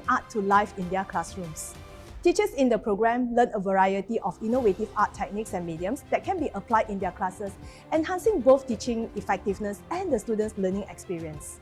art to life in their classrooms. Teachers in the program learn a variety of innovative art techniques and mediums that can be applied in their classes, enhancing both teaching effectiveness and the students' learning experience.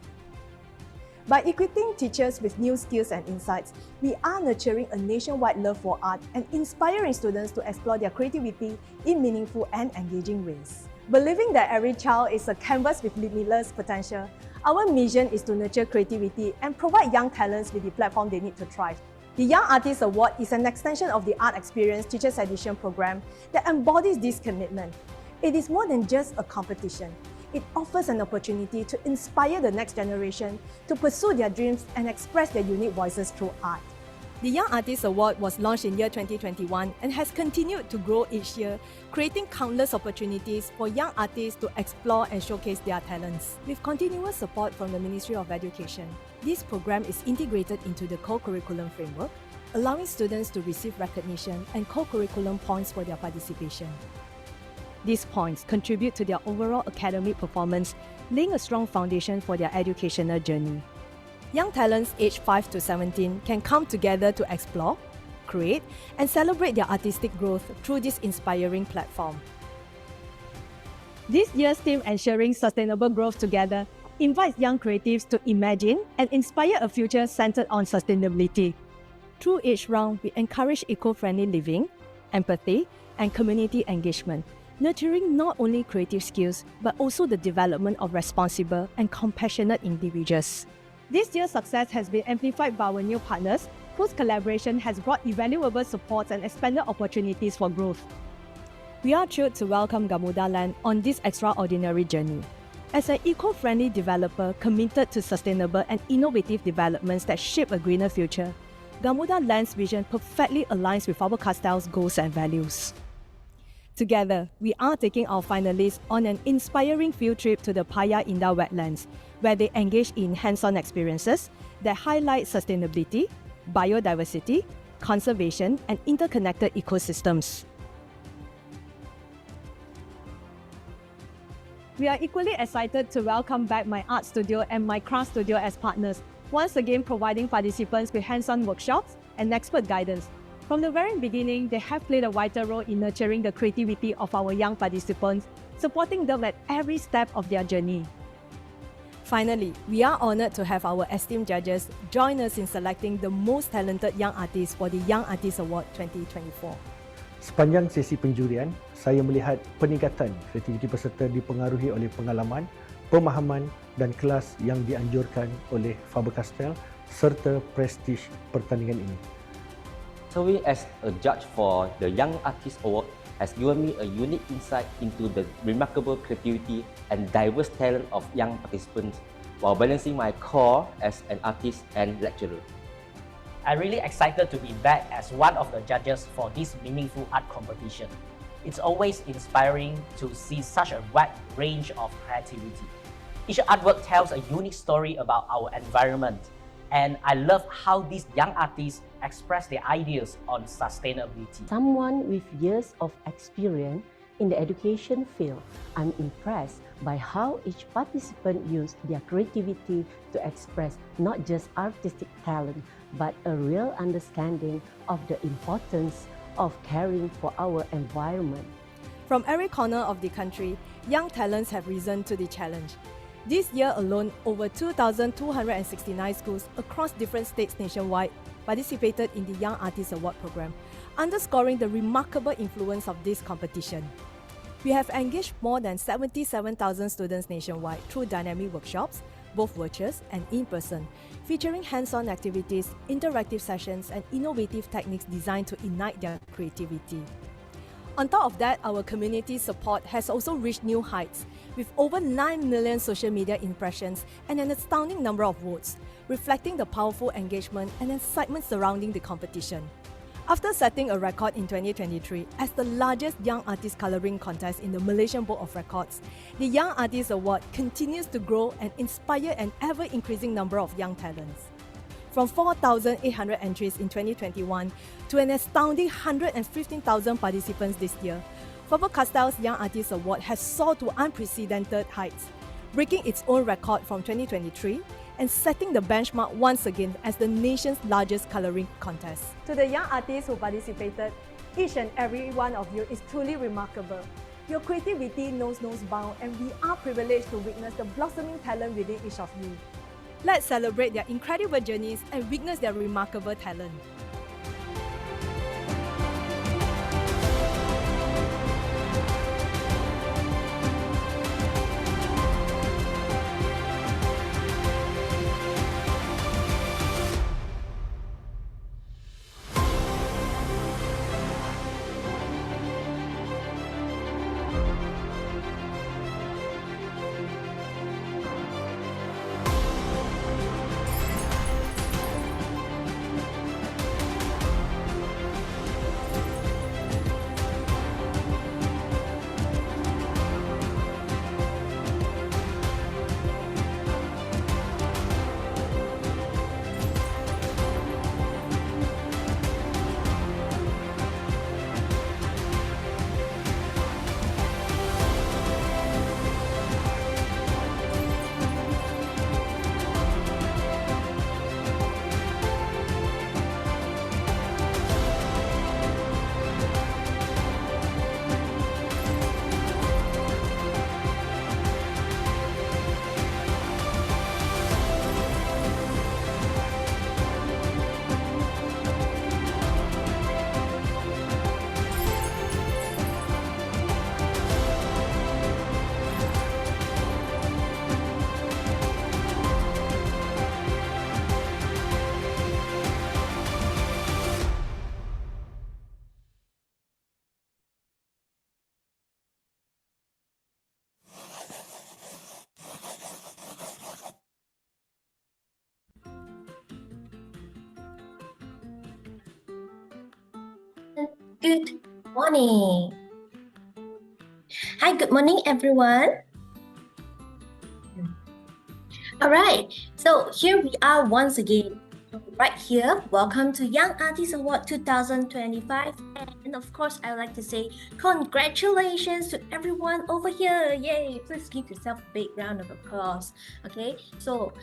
By equipping teachers with new skills and insights, we are nurturing a nationwide love for art and inspiring students to explore their creativity in meaningful and engaging ways. Believing that every child is a canvas with limitless potential, our mission is to nurture creativity and provide young talents with the platform they need to thrive. The Young Artist Award is an extension of the Art Experience Teachers Edition program that embodies this commitment. It is more than just a competition. It offers an opportunity to inspire the next generation to pursue their dreams and express their unique voices through art. The Young Artist Award was launched in year 2021 and has continued to grow each year, creating countless opportunities for young artists to explore and showcase their talents. With continuous support from the Ministry of Education, this program is integrated into the co-curriculum framework, allowing students to receive recognition and co-curriculum points for their participation. These points contribute to their overall academic performance, laying a strong foundation for their educational journey. Young talents aged 5 to 17 can come together to explore, create, and celebrate their artistic growth through this inspiring platform. This year's theme, Ensuring Sustainable Growth Together, invites young creatives to imagine and inspire a future centered on sustainability. Through each round, we encourage eco-friendly living, empathy, and community engagement, nurturing not only creative skills, but also the development of responsible and compassionate individuals. This year's success has been amplified by our new partners, whose collaboration has brought invaluable support and expanded opportunities for growth. We are thrilled to welcome Gamuda Land on this extraordinary journey. As an eco-friendly developer committed to sustainable and innovative developments that shape a greener future, Gamuda Land's vision perfectly aligns with Faber-Castell's goals and values. Together, we are taking our finalists on an inspiring field trip to the Paya Indah wetlands, where they engage in hands-on experiences that highlight sustainability, biodiversity, conservation, and interconnected ecosystems. We are equally excited to welcome back My Art Studio and My Craft Studio as partners, once again providing participants with hands-on workshops and expert guidance. From the very beginning, they have played a vital role in nurturing the creativity of our young participants, supporting them at every step of their journey. Finally, we are honoured to have our esteemed judges join us in selecting the most talented young artists for the Young Artist Award 2024. Sepanjang sesi penjurian, saya melihat peningkatan kreativiti peserta dipengaruhi oleh pengalaman, pemahaman dan kelas yang dianjurkan oleh Faber-Castell serta prestij pertandingan ini. Serving as a judge for the Young Artist Award has given me a unique insight into the remarkable creativity and diverse talent of young participants while balancing my core as an artist and lecturer. I'm really excited to be back as one of the judges for this meaningful art competition. It's always inspiring to see such a wide range of creativity. Each artwork tells a unique story about our environment, and I love how these young artists express their ideas on sustainability. Someone with years of experience in the education field, I'm impressed by how each participant used their creativity to express not just artistic talent, but a real understanding of the importance of caring for our environment. From every corner of the country, young talents have risen to the challenge. This year alone, over 2,269 schools across different states nationwide participated in the Young Artist Award program, underscoring the remarkable influence of this competition. We have engaged more than 77,000 students nationwide through dynamic workshops, both virtual and in-person, featuring hands-on activities, interactive sessions, and innovative techniques designed to ignite their creativity. On top of that, our community support has also reached new heights, with over 9 million social media impressions and an astounding number of votes, reflecting the powerful engagement and excitement surrounding the competition. After setting a record in 2023 as the largest young artist colouring contest in the Malaysian Book of Records, the Young Artist Award continues to grow and inspire an ever-increasing number of young talents. From 4,800 entries in 2021 to an astounding 115,000 participants this year, Faber-Castell's Young Artist Award has soared to unprecedented heights, breaking its own record from 2023, and setting the benchmark once again as the nation's largest colouring contest. To the young artists who participated, each and every one of you is truly remarkable. Your creativity knows no bounds, and we are privileged to witness the blossoming talent within each of you. Let's celebrate their incredible journeys and witness their remarkable talent. Good morning. Hi, good morning, everyone. All right, so here we are once again, right here. Welcome to Young Artist Award 2025. And of course, I would like to say congratulations to everyone over here. Yay! Please give yourself a big round of applause. Okay, so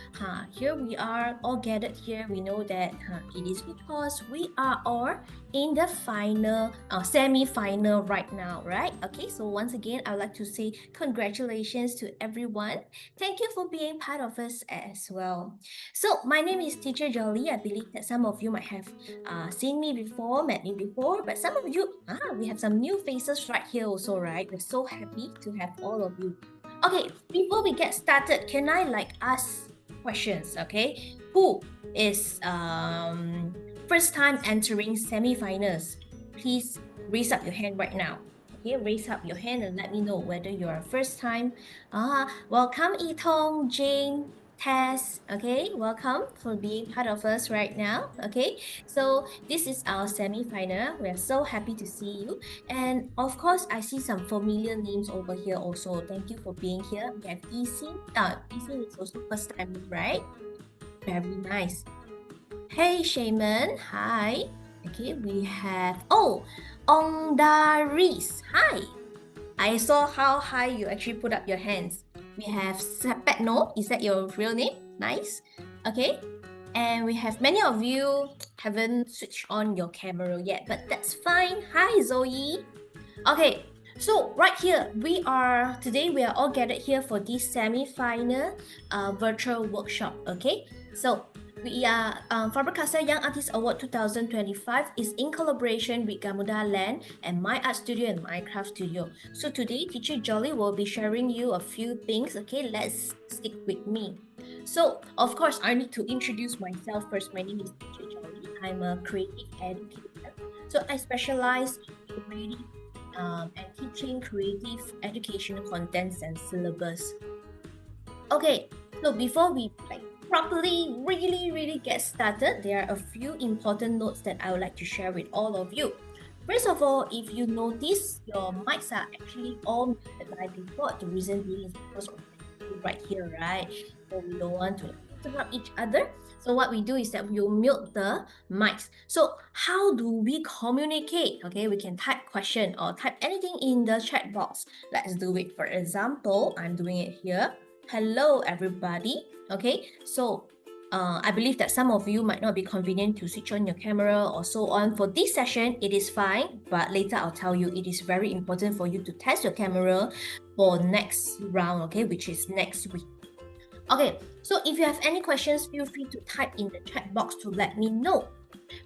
here we are all gathered here. We know that it is because we are all in the final, semi-final right now, right? Okay, so once again, I would like to say congratulations to everyone. Thank you for being part of us as well. So my name is Teacher Jolly. I believe that some of you might have seen me before, met me before, but some of you, we have some new faces right here also, right? We're so happy to have all of you. Okay, before we get started, can I ask questions, okay? Who is first time entering semi-finals? Please raise up your hand right now. Okay, raise up your hand and let me know whether you're a first time. Welcome Itong, Jane, Tess. Okay, welcome for being part of us right now. Okay, so this is our semi-final. We're so happy to see you. And of course, I see some familiar names over here also. Thank you for being here. We have Isin. Isin is also first time, right? Very nice. Hey, Shaman. Hi. Okay, we have, Ong Daris. Hi. I saw how high you actually put up your hands. We have Sepetno. Is that your real name? Nice. Okay. And we have many of you haven't switched on your camera yet, but that's fine. Hi, Zoe. Okay. So right here, today we are all gathered here for this semi-final virtual workshop. Okay. So we are Faber-Castell Young Artist Award 2025 is in collaboration with Gamuda Land and My Art Studio and Minecraft Studio. So today, Teacher Jolly will be sharing you a few things. Okay, let's stick with me. So of course, I need to introduce myself first. My name is Teacher Jolly. I'm a creative educator. So I specialize in creating and teaching creative educational contents and syllabus. Okay, so before we properly really get started, there are a few important notes that I would like to share with all of you. First of all, if you notice, your mics are actually all muted by default. The reason being is because of right here, right? So we don't want to interrupt each other. So what we do is that we'll mute the mics. So how do we communicate? Okay, we can type question or type anything in the chat box. Let's do it. For example, I'm doing it here. Hello, everybody. Okay, so I believe that some of you might not be convenient to switch on your camera or so on. For this session, it is fine, but later I'll tell you it is very important for you to test your camera for next round, okay, which is next week. Okay, so if you have any questions, feel free to type in the chat box to let me know.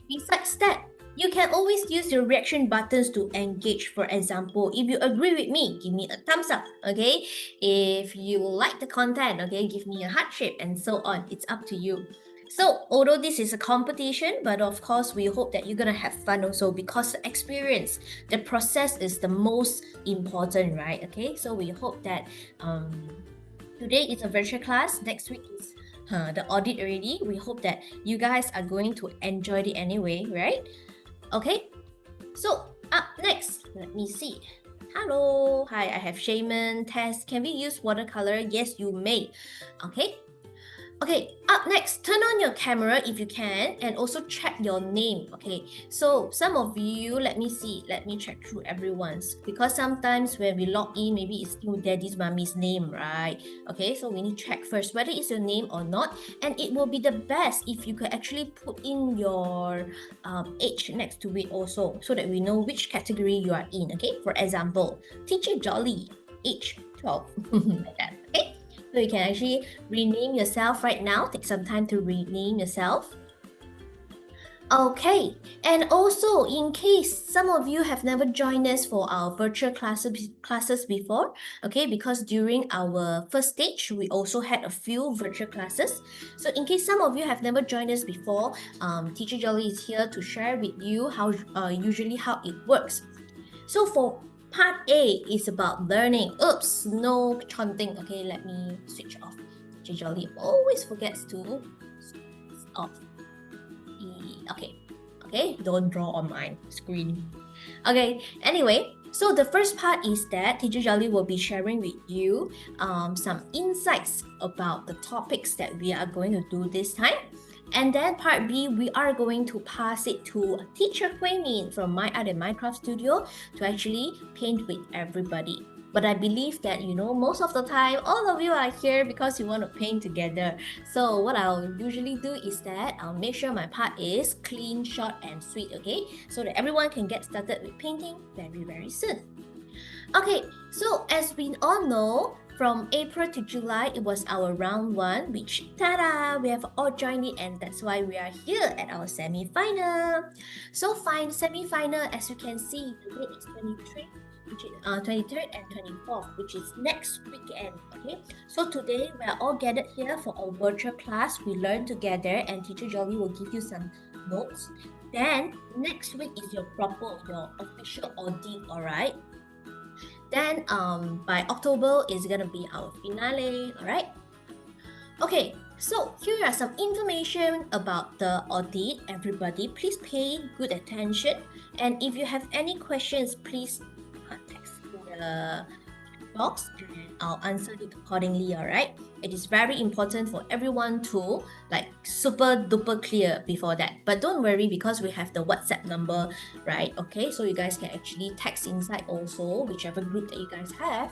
Besides that, you can always use your reaction buttons to engage. For example, if you agree with me, give me a thumbs up, okay? If you like the content, okay, give me a heart shape and so on. It's up to you. So, although this is a competition, but of course, we hope that you're gonna have fun also, because the experience, the process is the most important, right? Okay, so we hope that today is a virtual class, next week is the audit already. We hope that you guys are going to enjoy it anyway, right? Okay, so up next, let me see. Hello, hi, I have Shaman. Test, can we use watercolor? Yes, you may. Okay, up next, turn on your camera if you can, and also check your name. Okay, so some of you, let me check through everyone's, because sometimes when we log in, maybe it's still daddy's mommy's name, right? Okay, so we need to check first whether it's your name or not, and it will be the best if you could actually put in your age next to it also, so that we know which category you are in. Okay, for example, Teacher Jolly, age 12, like that. Okay. So you can actually rename yourself right now. Take some time to rename yourself. Okay, and also in case some of you have never joined us for our virtual classes before, okay, because during our first stage, we also had a few virtual classes. So in case some of you have never joined us before, Teacher Jolly is here to share with you how usually how it works. So for Part A is about learning. Oops, no chanting. Okay, let me switch off. Teacher Jolly always forgets to switch off. Okay, don't draw on my screen. Okay, anyway, so the first part is that Teacher Jolly will be sharing with you some insights about the topics that we are going to do this time. And then part B, we are going to pass it to Teacher Hui Min from My Art and Minecraft Studio to actually paint with everybody. But I believe that, most of the time, all of you are here because you want to paint together. So what I'll usually do is that I'll make sure my part is clean, short, and sweet, okay? So that everyone can get started with painting very, very soon. Okay, so as we all know, from April to July, it was our round 1, which, ta-da, we have all joined it, and that's why we are here at our semi-final. So semi-final, as you can see, the date is 23rd and 24th, which is next weekend, okay? So today, we are all gathered here for a virtual class. We learn together, and Teacher Jolly will give you some notes. Then, next week is your official audit, alright? Then by October is gonna be our finale, alright? Okay, so here are some information about the audit. Everybody, please pay good attention. And if you have any questions, please text the box and I'll answer it accordingly, alright? It is very important for everyone to super duper clear before that. But don't worry, because we have the WhatsApp number, right? Okay, so you guys can actually text inside also, whichever group that you guys have.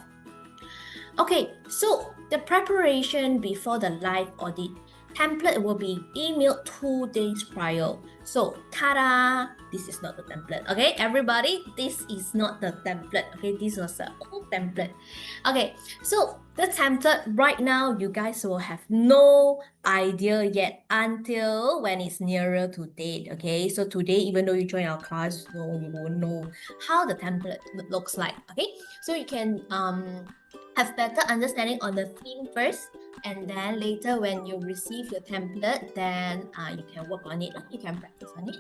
Okay, so the preparation before the live audit. Template will be emailed 2 days prior. So, ta-da! This is not the template. Okay, everybody, this is not the template. Okay, this was the old template. Okay, so the template right now, you guys will have no idea yet until when it's nearer to date. Okay, so today, even though you join our class, you won't know how the template looks like. Okay, so you can have better understanding on the theme first, and then later when you receive your template, then you can work on it, you can practice on it.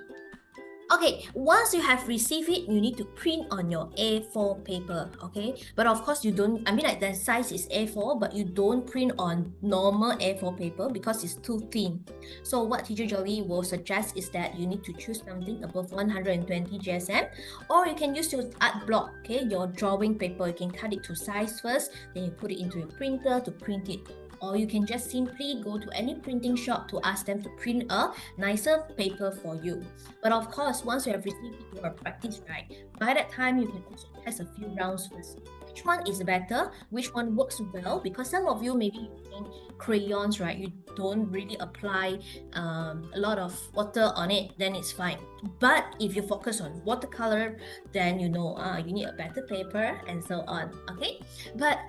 Okay, once you have received it, you need to print on your A4 paper, okay? But of course, you don't, the size is A4, but you don't print on normal A4 paper because it's too thin. So what Teacher Jolly will suggest is that you need to choose something above 120 GSM, or you can use your art block, okay? Your drawing paper, you can cut it to size first, then you put it into your printer to print it. Or you can just simply go to any printing shop to ask them to print a nicer paper for you. But of course, once you have received it, you are practice, right? By that time, you can also test a few rounds first. which one is better, which one works well, because some of you maybe using crayons, right? You don't really apply a lot of water on it, then it's fine. But if you focus on watercolor, then you know you need a better paper and so on, okay? But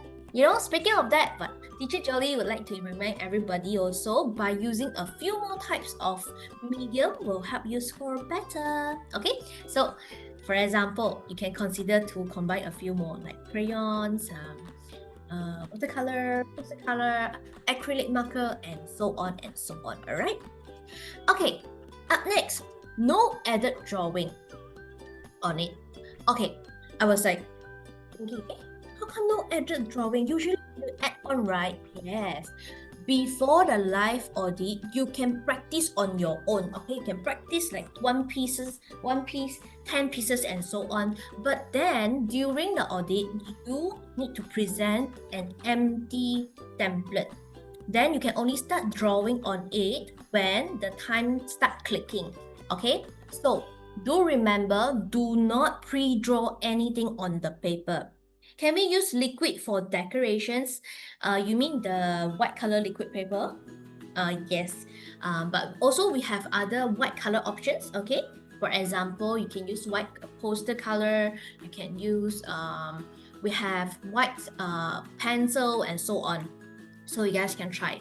speaking of that, but Teacher Jolly would like to remind everybody also, by using a few more types of medium will help you score better, okay? So for example, you can consider to combine a few more like crayons, watercolor, acrylic marker, and so on and so on, alright? Okay, up next, no added drawing on it. Okay, I was like thinking, how come no added drawing? Usually you add on, right? Yes. Before the live audit, you can practice on your own. Okay, you can practice like one piece, 10 pieces, and so on. But then during the audit, you need to present an empty template. Then you can only start drawing on it when the time start clicking. Okay, so do remember, do not pre-draw anything on the paper. Can we use liquid for decorations? You mean the white color liquid paper? Yes. But also we have other white color options, okay? For example, you can use white poster color. You can use, we have white pencil and so on. So you guys can try.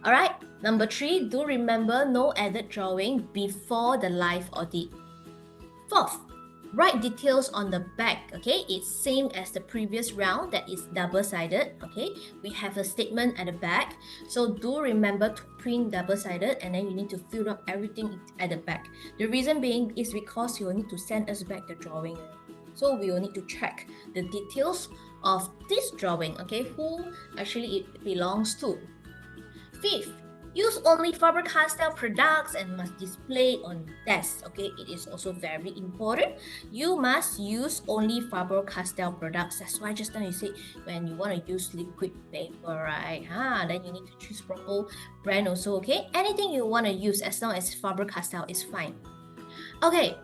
Alright, number 3, do remember no added drawing before the live audit. 4th, write details on the back, okay? It's same as the previous round, that is double-sided, okay? We have a statement at the back, so do remember to print double-sided, and then you need to fill up everything at the back. The reason being is because you will need to send us back the drawing. So we will need to check the details of this drawing, okay? Who actually it belongs to. 5th, use only Faber-Castell products and must display on desk, okay? It is also very important. You must use only Faber-Castell products. That's why just now you said when you want to use liquid paper, right? Then you need to choose proper brand also, okay? Anything you want to use as long as Faber-Castell is fine. Okay,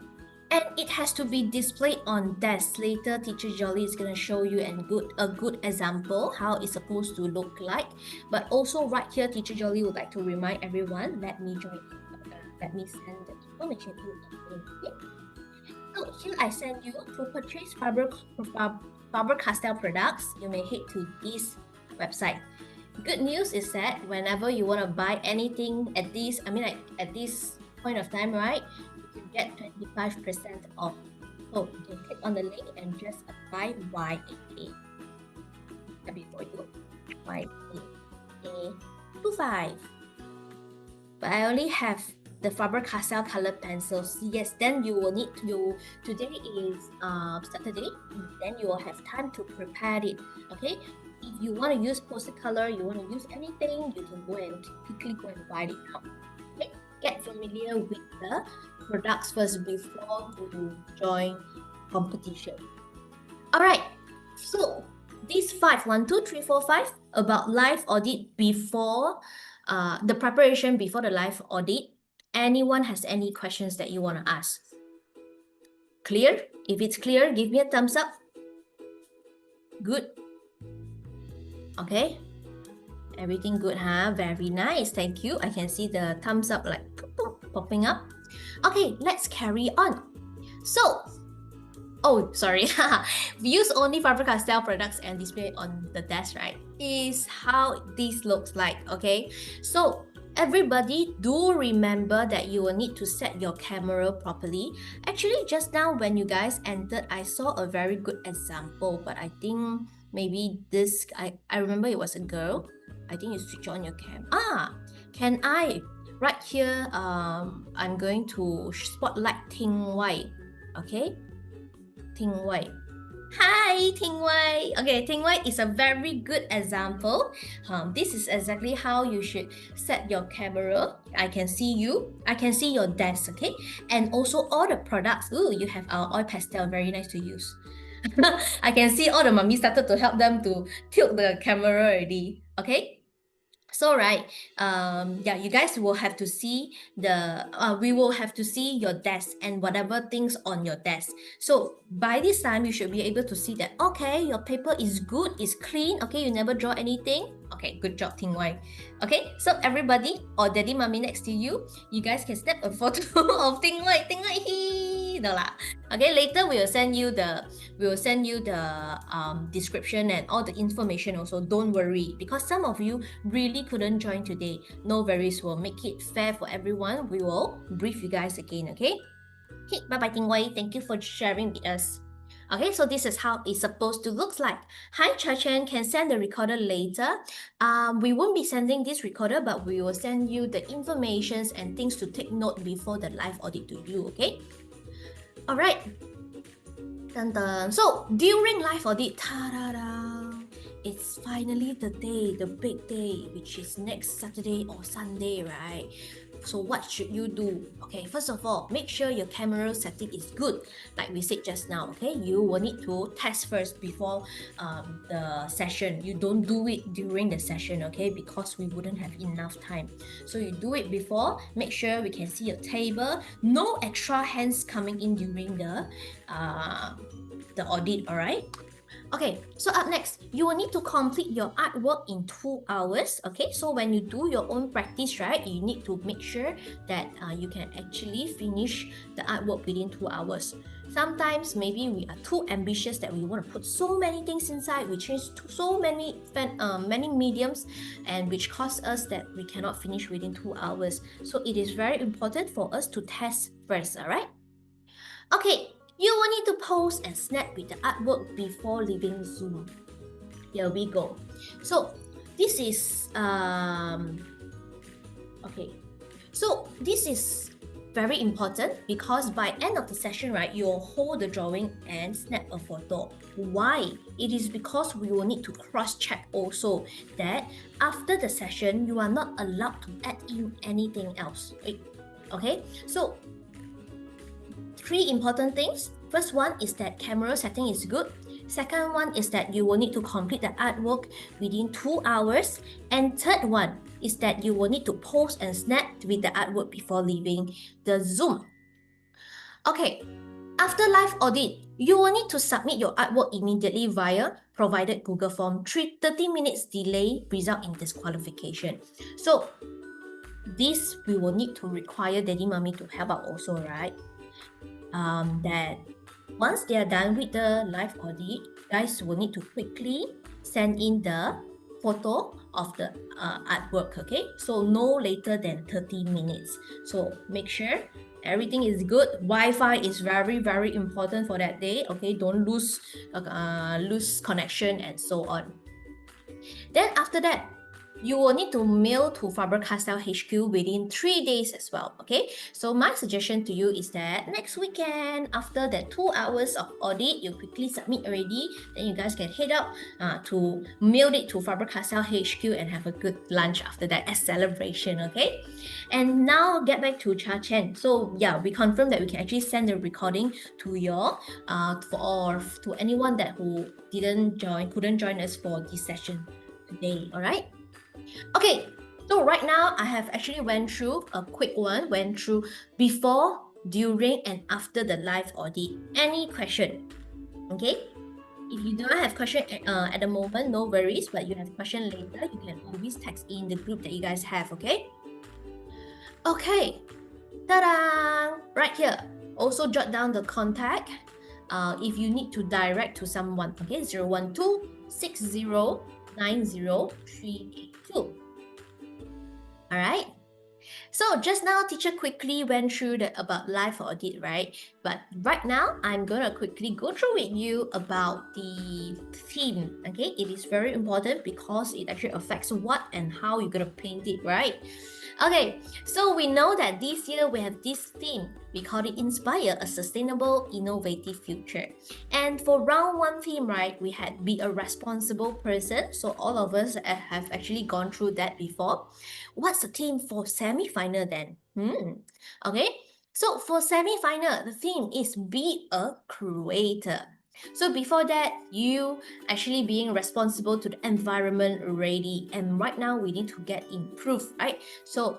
and it has to be displayed on desk. Later, Teacher Jolly is going to show you a good example how it's supposed to look like. But also right here, Teacher Jolly would like to remind everyone, let me send the information to you. So here I send you to purchase Faber-Castell products. You may head to this website. Good news is that whenever you want to buy anything at this point of time, right? Get 25% off. So you can click on the link and just apply YAA. Before you YAA 25. But I only have the Faber-Castell colored pencils. Yes, then you will need to. Today is Saturday. Then you will have time to prepare it. Okay. If you want to use poster color, you want to use anything, you can go and quickly go and buy it now. Okay. Get familiar with the products first before you join competition. Alright, so these 5, 1, 2, 3, 4, 5 about live audit before the preparation before the live audit. Anyone has any questions that you want to ask? Clear? If it's clear, give me a thumbs up. Good. Okay. Everything good, huh? Very nice. Thank you. I can see the thumbs up like popping up. Okay, let's carry on. So, oh, sorry. Use only Faber-Castell products and display on the desk, right? Is how this looks like, okay? So, everybody do remember that you will need to set your camera properly. Actually, just now when you guys entered, I saw a very good example, but I think maybe this, I remember it was a girl. I think you switch on your camera. Can I? Right here, I'm going to spotlight Ting Wai. Okay? Ting Wai. Hi, Ting Wai. Okay, Ting Wai is a very good example. This is exactly how you should set your camera. I can see you. I can see your desk, okay? And also all the products. Ooh, you have our oil pastel. Very nice to use. I can see all the mummies started to help them to tilt the camera already. Okay? So yeah, you guys will have to see we will have to see your desk and whatever things on your desk. So by this time, you should be able to see that, okay, your paper is good, is clean, okay, you never draw anything. Okay, good job, Ting Wai. Okay, so everybody or daddy, mommy next to you, you guys can snap a photo of Ting Wai. Ting Wai, no lah. Okay, later we will send you the description and all the information also. Don't worry, because some of you really couldn't join today. No worries, we'll make it fair for everyone. We will brief you guys again, okay? Okay, bye-bye, Ting Wai. Thank you for sharing with us. Okay, so this is how it's supposed to look like. Hi, Chachen, can send the recorder later. We won't be sending this recorder, but we will send you the informations and things to take note before the live audit to you, okay? All right. Dun dun. So during live audit, ta-da-da, it's finally the day, the big day, which is next Saturday or Sunday, right? So what should you do? Okay, first of all, make sure your camera setting is good. Like we said just now, okay, you will need to test first before the session. You don't do it during the session, okay, because we wouldn't have enough time. So you do it before. Make sure we can see your table. No extra hands coming in during the audit, all right? Okay, so up next, you will need to complete your artwork in 2 hours. Okay, so when you do your own practice, right, you need to make sure that you can actually finish the artwork within 2 hours. Sometimes maybe we are too ambitious that we want to put so many things inside, we change to so many mediums, and which cause us that we cannot finish within 2 hours. So it is very important for us to test first, all right? Okay, you will need to pose and snap with the artwork before leaving Zoom. Here we go. So this is okay. So this is very important because by end of the session, right, you'll hold the drawing and snap a photo. Why? It is because we will need to cross-check also that after the session, you are not allowed to add in anything else. Okay, so 3 important things. First one is that camera setting is good. Second one is that you will need to complete the artwork within 2 hours. And third one is that you will need to pose and snap with the artwork before leaving the Zoom. Okay, after live audit, you will need to submit your artwork immediately via provided Google Form. 30 minutes delay result in disqualification. So this we will need to require daddy mommy to help out also, right? That once they are done with the live audit, guys will need to quickly send in the photo of the artwork, okay? So no later than 30 minutes. So make sure everything is good. Wi-Fi is very, very important for that day, okay? Don't lose connection and so on. Then after that, you will need to mail to Faber-Castell HQ within 3 days as well, okay? So my suggestion to you is that next weekend, after that 2 hours of audit, you quickly submit already, then you guys can head out to mail it to Faber-Castell HQ and have a good lunch after that as celebration, okay? And now get back to Cha Chen. So yeah, we confirmed that we can actually send the recording to your or to anyone that who couldn't join us for this session today, all right? Okay, so right now I have actually went through a quick one, went through before, during, and after the live audit. Any question? Okay, if you do not have question at the moment, no worries, but you have question later, you can always text in the group that you guys have, okay? Okay, ta-da! Right here, also jot down the contact if you need to direct to someone, okay? 012 60 90382. All right. So just now, teacher quickly went through about live audit, right? But right now, I'm gonna quickly go through with you about the theme. Okay, it is very important because it actually affects what and how you're gonna paint it, right? Okay, so we know that this year we have this theme. We call it Inspire a Sustainable, Innovative Future. And for round 1 theme, right, we had Be a Responsible Person. So all of us have actually gone through that before. What's the theme for semi-final then? Okay, so for semi-final, the theme is Be a Creator. So before that, you actually being responsible to the environment already, and right now we need to get improved, right? So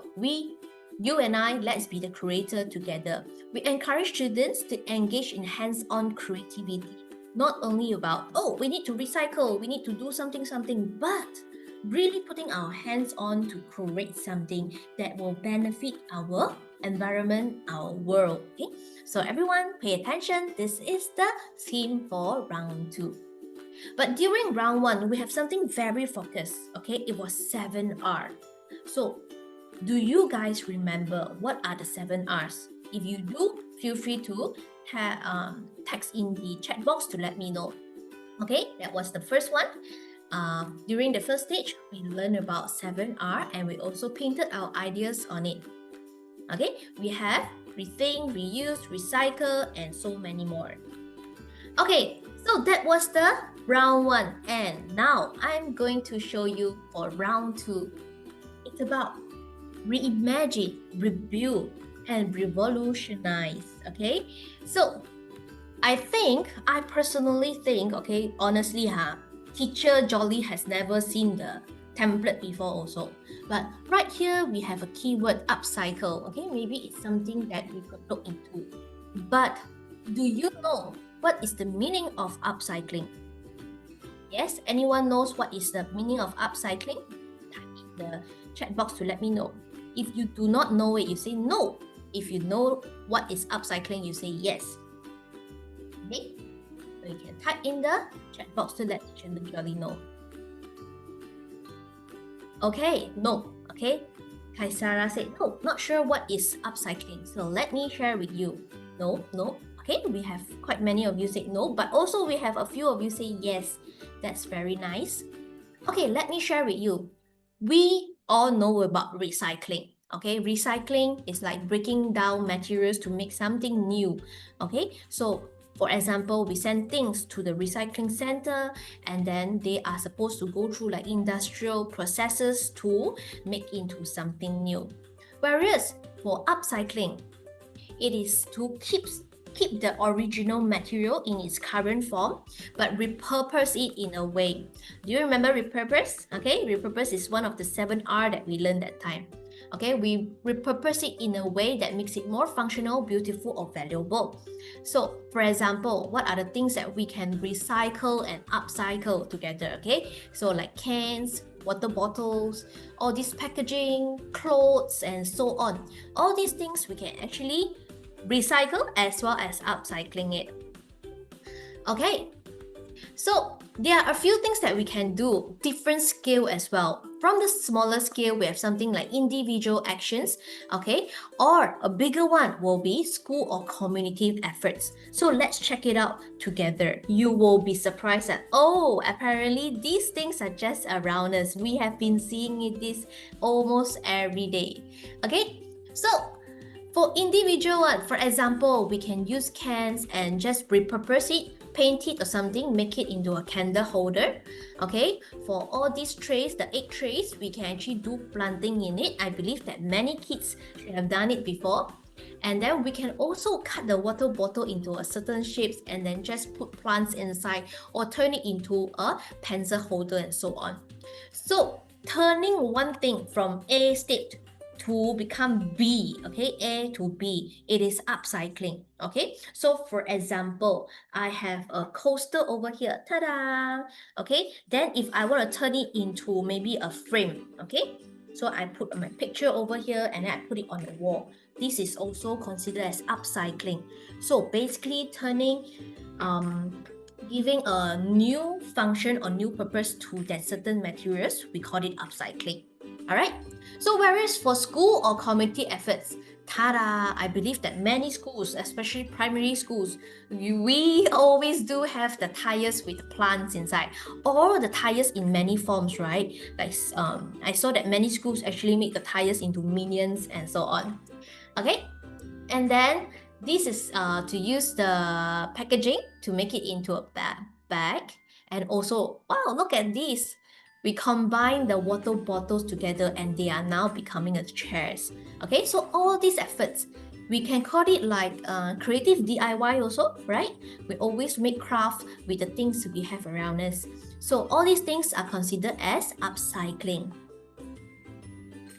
you and I, let's be the creator together. We encourage students to engage in hands-on creativity, not only about, oh, we need to recycle, we need to do something, but really putting our hands on to create something that will benefit our environment, our world. Okay, so everyone pay attention. This is the theme for round 2. But during round 1, we have something very focused. Okay, it was 7R. So do you guys remember what are the 7 R's? If you do, feel free to text in the chat box to let me know. Okay, that was the first one. During the first stage, we learned about 7R and we also painted our ideas on it. Okay, we have rethink, reuse, recycle, and so many more. Okay, so that was the round 1, and now I'm going to show you for round 2. It's about reimagine, rebuild, and revolutionize. Okay, so I personally think, okay, honestly, teacher Jolly has never seen the template before also. But right here, we have a keyword upcycle. Okay, maybe it's something that we could look into. But do you know what is the meaning of upcycling? Yes, anyone knows what is the meaning of upcycling? Type in the chat box to let me know. If you do not know it, you say no. If you know what is upcycling, you say yes. Okay, so you can type in the chat box to let teacher Jolly know. Okay, no. Okay, Kaisara said no, not sure what is upcycling. So let me share with you. No. Okay, we have quite many of you say no, but also we have a few of you say yes. That's very nice. Okay, let me share with you. We all know about recycling. Okay, recycling is like breaking down materials to make something new. Okay, so for example, we send things to the recycling center and then they are supposed to go through like industrial processes to make into something new. Whereas for upcycling, it is to keep the original material in its current form, but repurpose it in a way. Do you remember repurpose? Okay, repurpose is one of the 7R that we learned that time. Okay, we repurpose it in a way that makes it more functional, beautiful, or valuable. So, for example, what are the things that we can recycle and upcycle together? Okay, so like cans, water bottles, all this packaging, clothes, and so on. All these things we can actually recycle as well as upcycling it. Okay, so there are a few things that we can do, different scale as well. From the smaller scale, we have something like individual actions, okay, or a bigger one will be school or community efforts. So let's check it out together. You will be surprised that, oh, apparently these things are just around us. We have been seeing this almost every day. Okay, so for individual one, for example, we can use cans and just repurpose it, paint it or something, make it into a candle holder. Okay, for all these trays, the egg trays, we can actually do planting in it. I believe that many kids have done it before. And then we can also cut the water bottle into a certain shapes and then just put plants inside or turn it into a pencil holder and so on. So turning one thing from A state to become B, okay, A to B, it is upcycling, okay? So for example, I have a coaster over here, ta-da, okay? Then if I want to turn it into maybe a frame, okay? So I put my picture over here and then I put it on the wall. This is also considered as upcycling. So basically turning, giving a new function or new purpose to that certain materials, we call it upcycling. Alright, so whereas for school or community efforts, ta-da, I believe that many schools, especially primary schools, we always do have the tires with plants inside, or the tires in many forms, right? Like I saw that many schools actually make the tires into minions and so on. Okay, and then this is to use the packaging to make it into a bag. And also, wow, look at this. We combine the water bottles together and they are now becoming as chairs. Okay, so all these efforts, We can call it like creative DIY also, right? We always make craft with the things we have around us. So all these things are considered as upcycling.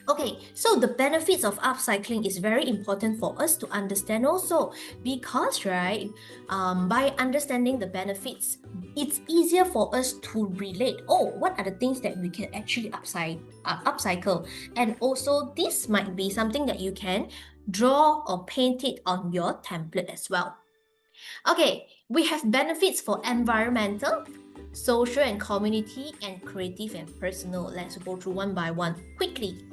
Okay, so the benefits of upcycling is very important for us to understand also, because right, by understanding the benefits, it's easier for us to relate. Oh, what are the things that we can actually upcycle? And also, this might be something that you can draw or paint it on your template as well. Okay, we have benefits for environmental, social and community, and creative and personal. Let's go through one by one quickly.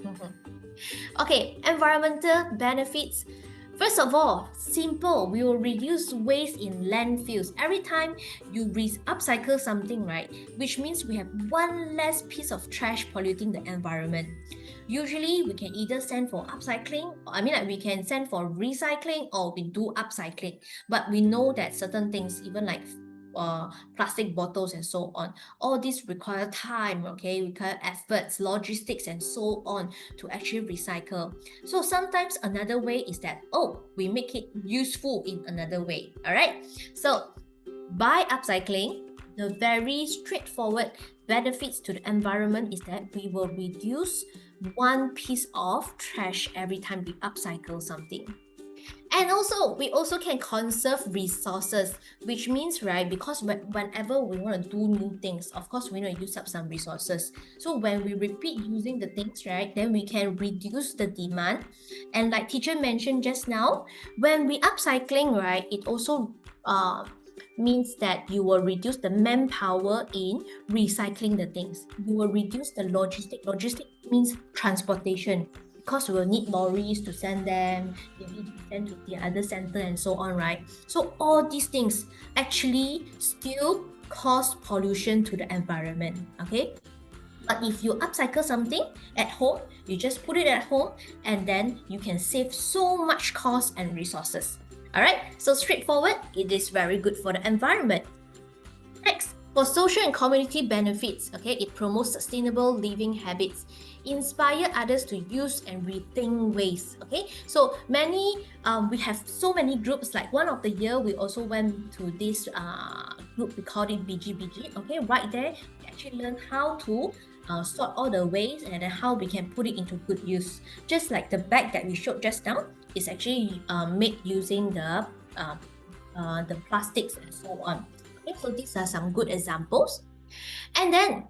Okay, environmental benefits. First of all, simple. We will reduce waste in landfills. Every time you upcycle something, right? Which means we have one less piece of trash polluting the environment. Usually, we can either send for upcycling, we can send for recycling, or we do upcycling. But we know that certain things, even like plastic bottles and so on, all these require time, okay, require efforts, logistics, and so on to actually recycle. So sometimes another way is that, we make it useful in another way. All right, so by upcycling, the very straightforward benefits to the environment is that we will reduce one piece of trash every time we upcycle something. And also, we also can conserve resources, which means, right, because whenever we want to do new things, of course, we need to use up some resources. So when we repeat using the things, right, then we can reduce the demand. And like teacher mentioned just now, when we upcycling, right, it also means that you will reduce the manpower in recycling the things. You will reduce the logistic. Logistic means transportation, because we will need lorries to send them, they need to be sent to the other center and so on, right? So all these things actually still cause pollution to the environment, okay? But if you upcycle something at home, you just put it at home, and then you can save so much cost and resources. All right, so straightforward, it is very good for the environment. Next, for social and community benefits, okay, it promotes sustainable living habits, inspire others to use and rethink waste. Okay, so we have so many groups. Like one of the year, we also went to this group, we called it BGBG. Okay, right there, we actually learn how to sort all the waste and then how we can put it into good use. Just like the bag that we showed just now is actually made using the plastics and so on. Okay, so these are some good examples. And then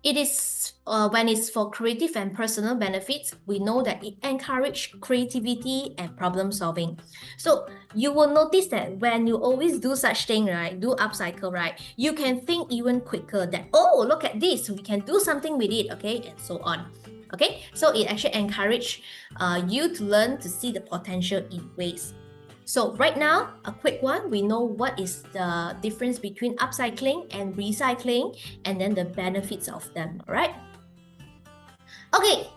it is when it's for creative and personal benefits, we know that it encourages creativity and problem solving. So you will notice that when you always do such thing, right, do upcycle, right, you can think even quicker that, oh, look at this, we can do something with it, okay, and so on. Okay, so it actually encourages you to learn to see the potential in waste. So right now, a quick one, we know what is the difference between upcycling and recycling, and then the benefits of them, all right? Okay,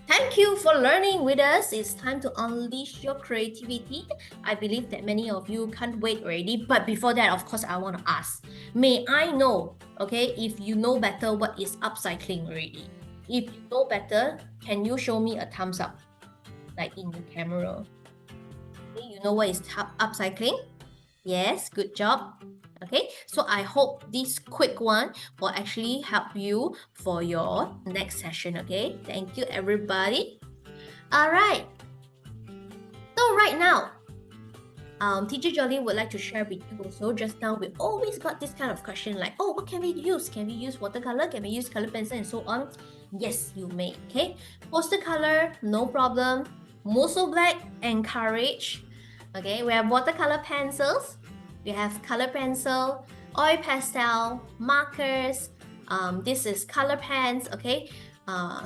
thank you for learning with us. It's time to unleash your creativity. I believe that many of you can't wait already, but before that, of course, I want to ask, may I know, okay, if you know better what is upcycling already? If you know better, can you show me a thumbs up, like in the camera? Okay, you know what is upcycling? Yes, good job. Okay, so I hope this quick one will actually help you for your next session. Okay, thank you everybody. All right, so right now, Teacher Jolly would like to share with you also. Just now, we always got this kind of question like, oh, what can we use? Can we use watercolor? Can we use color pencil and so on? Yes, you may. Okay, poster color, no problem. Moso black, encourage. Okay, we have watercolor pencils. We have color pencil, oil pastel, markers. This is color pens. Okay,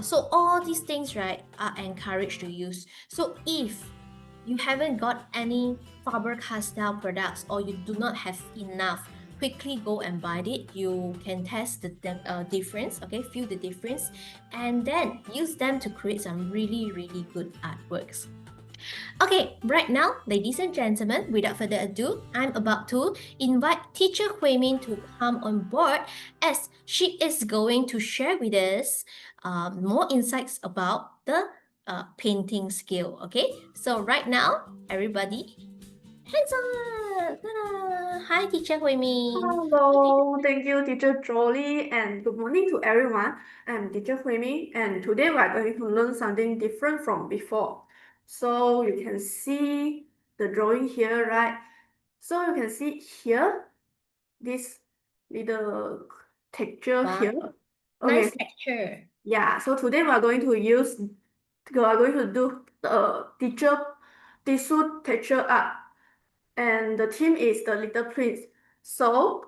so all these things, right, are encouraged to use. So if you haven't got any Faber-Castell products or you do not have enough, quickly go and buy it. You can test the difference, okay, feel the difference, and then use them to create some really, really good artworks. Okay, right now, ladies and gentlemen, without further ado, I'm about to invite Teacher Hui Min to come on board, as she is going to share with us more insights about the painting skill. Okay, so right now, everybody, hands on. Ta-da. Hi, Teacher Hui Min. Hello, thank you, Teacher Jolie, and good morning to everyone. I'm Teacher Hui Min, and today we are going to learn something different from before. So you can see the drawing here, right? So you can see here, this little texture Wow. here. Nice Okay, texture. yeah, so today we are going to do the tissue texture art, and the theme is the Little Prince. So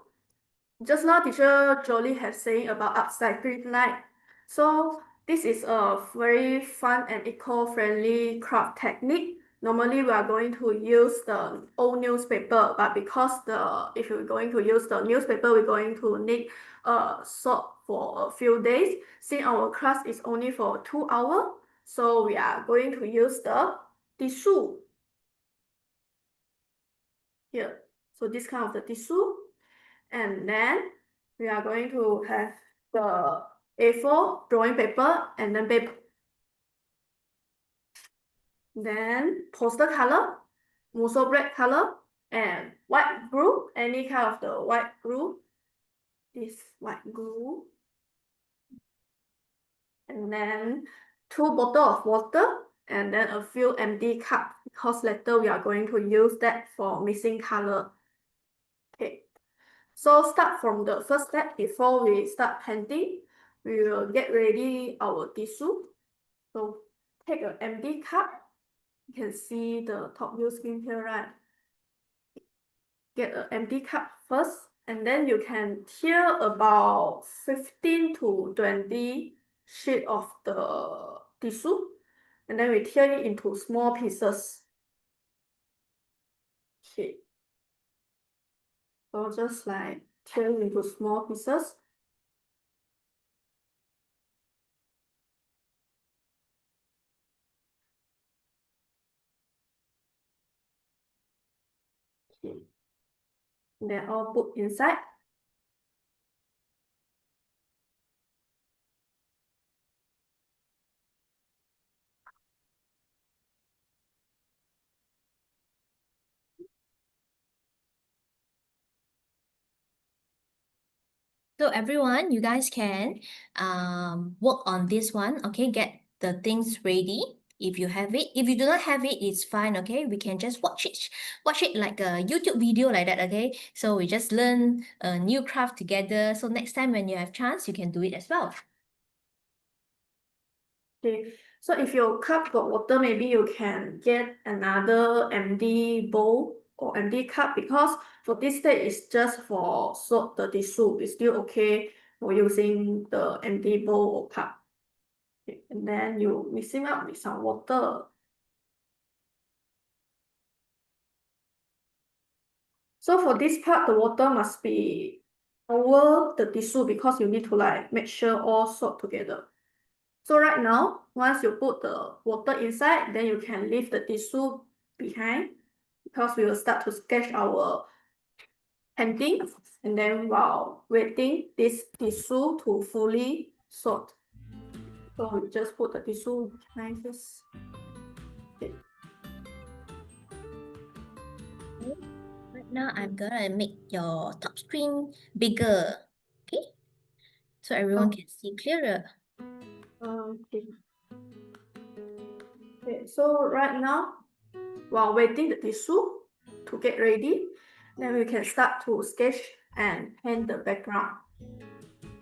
just now Teacher Jolie has saying about upcycling light. So this is a very fun and eco-friendly craft technique. Normally we are going to use the old newspaper, but because if you're going to use the newspaper, we're going to need salt for a few days. Since our class is only for 2 hours, so we are going to use the tissue here. So this kind of the tissue, and then we are going to have the A4 drawing paper and then paper. Then poster color, muso black color, and white glue, any kind of the white glue. This white glue. And then 2 bottles of water, and then a few empty cups, because later we are going to use that for mixing color. Okay. So start from the first step. Before we start painting, we will get ready our tissue. So take an empty cup. You can see the top view screen here, right? Get an empty cup first, and then you can tear about 15 to 20 sheet of the tissue, and then we tear it into small pieces. Okay. So just like tear it into small pieces. Okay. Then all put inside. So everyone, you guys can work on this one. Okay, get the things ready. If you have it, if you do not have it, it's fine. Okay, we can just watch it like a YouTube video like that. Okay, so we just learn a new craft together. So next time when you have chance, you can do it as well. Okay, so if your cup got water, maybe you can get another empty bowl or empty cup, because for this stage it's just for soak the tissue. It's still okay for using the empty bowl or cup. Okay, and then you mixing up with some water. So for this part, the water must be over the tissue, because you need to like make sure all soak together. So right now, once you put the water inside, then you can leave the tissue behind, because we will start to sketch our painting, and then while waiting this tissue to fully soak. So we just put the tissue behind this. Okay. Right now, I'm gonna make your top screen bigger. Okay, so everyone can see clearer. Okay. Okay, so right now, while waiting the tissue to get ready, then we can start to sketch and paint the background.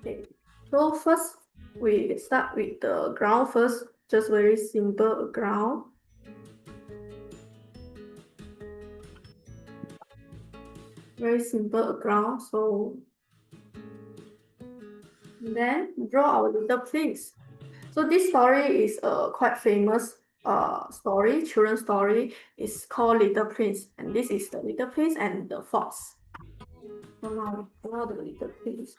Okay, so first we start with the ground first, just very simple ground. Very simple ground, so then draw our little prince. So this story is a quite famous story, children's story. It's called Little Prince, and this is the Little Prince and the Fox. So now we draw the Little Prince.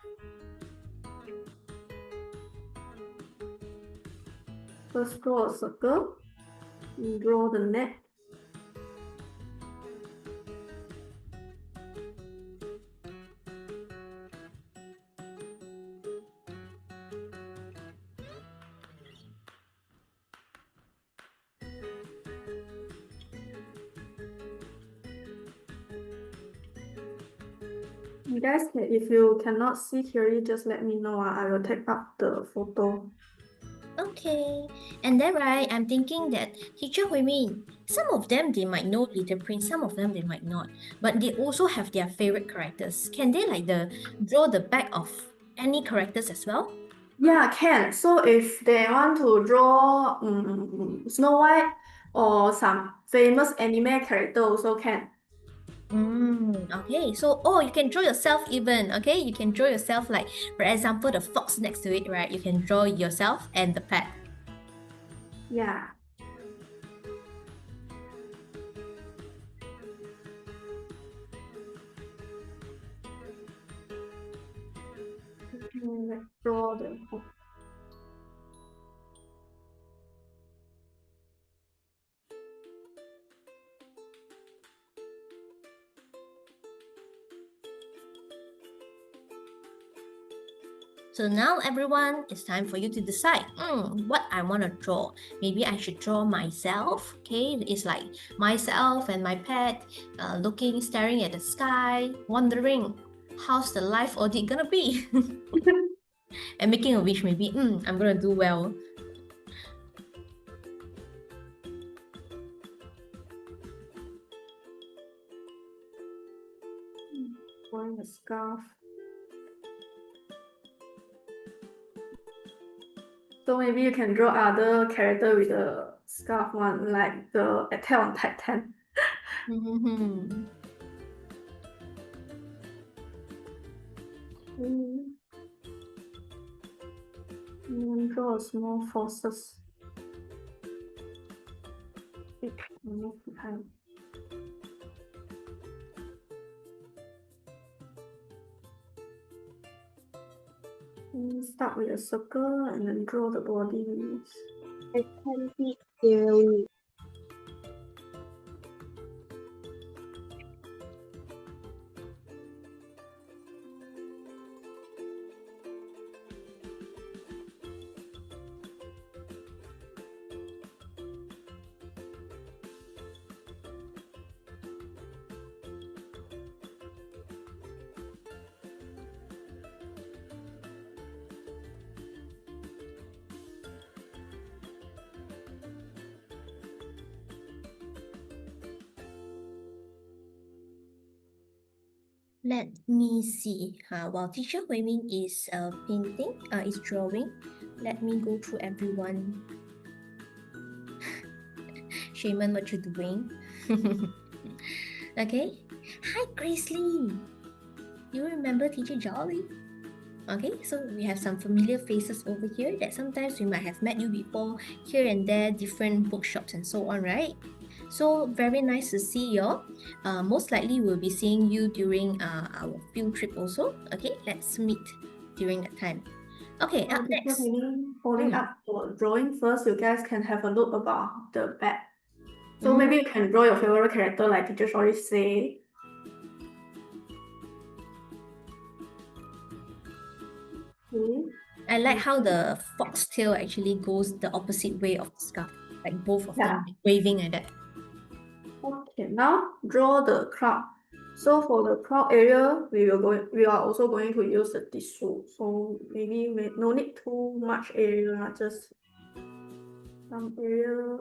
First draw a circle, draw the neck. You guys, if you cannot see clearly, just let me know. I will take up the photo. Okay, and then right, I'm thinking that teacher Hui Min, some of them they might know Little Prince, some of them they might not, but they also have their favorite characters. Can they like draw the back of any characters as well? Yeah, can. So if they want to draw Snow White or some famous anime character also can. Okay, so you can draw yourself even. Okay, you can draw yourself like, for example, the fox next to it, right? You can draw yourself and the pet. Yeah. Let's draw the So now everyone, it's time for you to decide what I want to draw. Maybe I should draw myself. Okay, it's like myself and my pet looking, staring at the sky, wondering how's the life audit gonna be? And making a wish, maybe I'm gonna do well. wearing a scarf. So maybe you can draw other character with a scarf one, like the Attack on Titan. Mm-hmm. Draw a small forces. Move behind. Start with a circle and then draw the body. I can see clearly. Let me see. While teacher Hui Min is painting, is drawing, let me go through everyone. Shaman, what you doing? Okay. Hi, Grace Lee. You remember teacher Jolly? Okay, so we have some familiar faces over here that sometimes we might have met you before, here and there, different bookshops and so on, right? So very nice to see you all. Most likely we'll be seeing you during our field trip also. Okay, let's meet during that time. Okay, up next. Holding up the drawing first, you guys can have a look about the back. So maybe you can draw your favorite character like teacher already say. I like how the foxtail actually goes the opposite way of the scarf, like both of them waving like that. Okay, now draw the crowd. So for the crowd area, we are also going to use the tissue. So maybe no need too much area, just some area.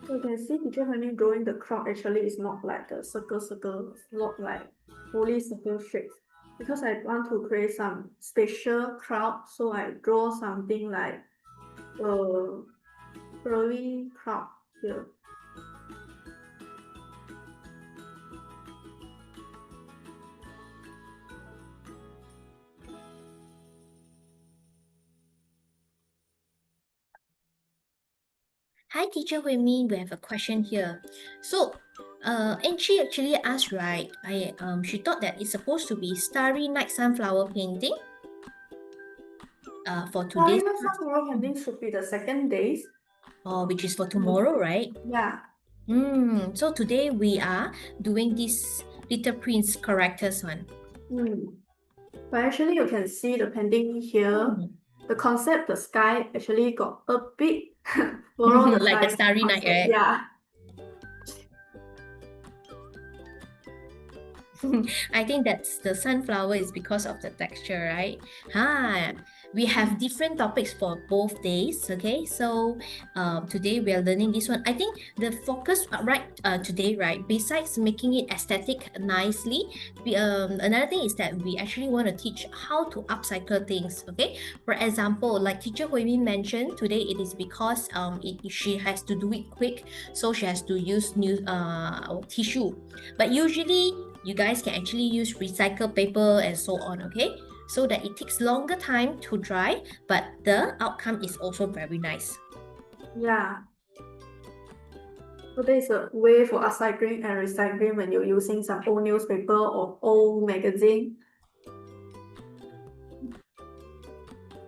So you can see teacher when you drawing the crowd actually is not like the circle, not like fully circle shapes. Because I want to create some special crowd, so I draw something like a curly crowd here. Hi, Teacher Hui-Min. We have a question here. So, Angie actually asked, right? She thought that it's supposed to be Starry Night Sunflower painting. For Sorry, today's, my sunflower painting should be the second days. which is for tomorrow, right? Yeah. So today we are doing this Little Prince characters one. But actually, you can see the painting here. The concept, the sky actually got a bit follow the Like the sky Starry Night, concept. right? Yeah. I think that's the sunflower is because of the texture, right? We have different topics for both days, okay? So today we are learning this one. I think the focus today, right, besides making it aesthetic nicely, another thing is that we actually want to teach how to upcycle things, okay? For example, like Teacher Hui-Min mentioned, today it is because she has to do it quick, so she has to use new tissue. But usually you guys can actually use recycled paper and so on, okay? So that it takes longer time to dry, but the outcome is also very nice. Yeah. So there's a way for upcycling and recycling when you're using some old newspaper or old magazine.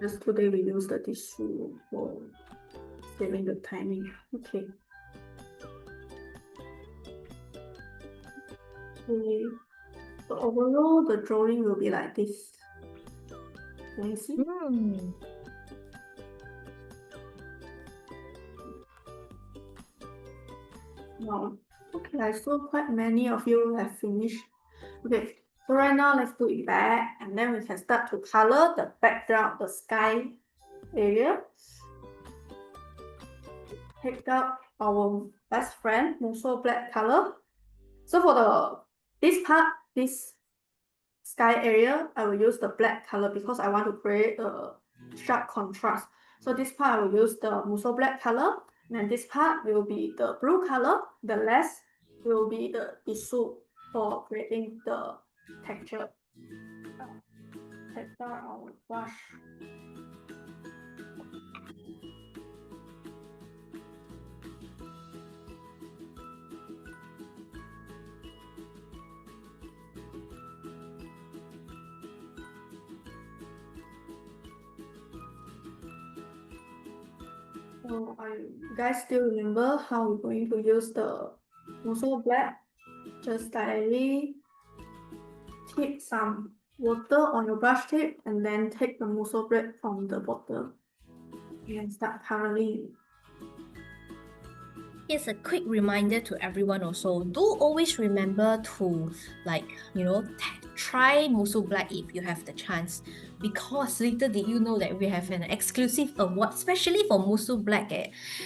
Just today we use the tissue for saving the timing. Okay. Okay. So overall, the drawing will be like this. Can you see? Wow. Okay, I saw quite many of you have finished. Okay, so right now let's put it back and then we can start to color the background, the sky area. Take out our best friend, Muso black color. So for this part, this sky area, I will use the black color because I want to create a sharp contrast. So this part I will use the Muso black color, and this part will be the blue color. The rest will be the tissue for creating the texture. Take out our brush. So you guys still remember how we're going to use the Muso black? Just directly tip some water on your brush tip and then take the Muso black from the bottle and start coloring. Here's a quick reminder to everyone also. Do always remember to try Muso Black if you have the chance. Because little did you know that we have an exclusive award, especially for Muso Black.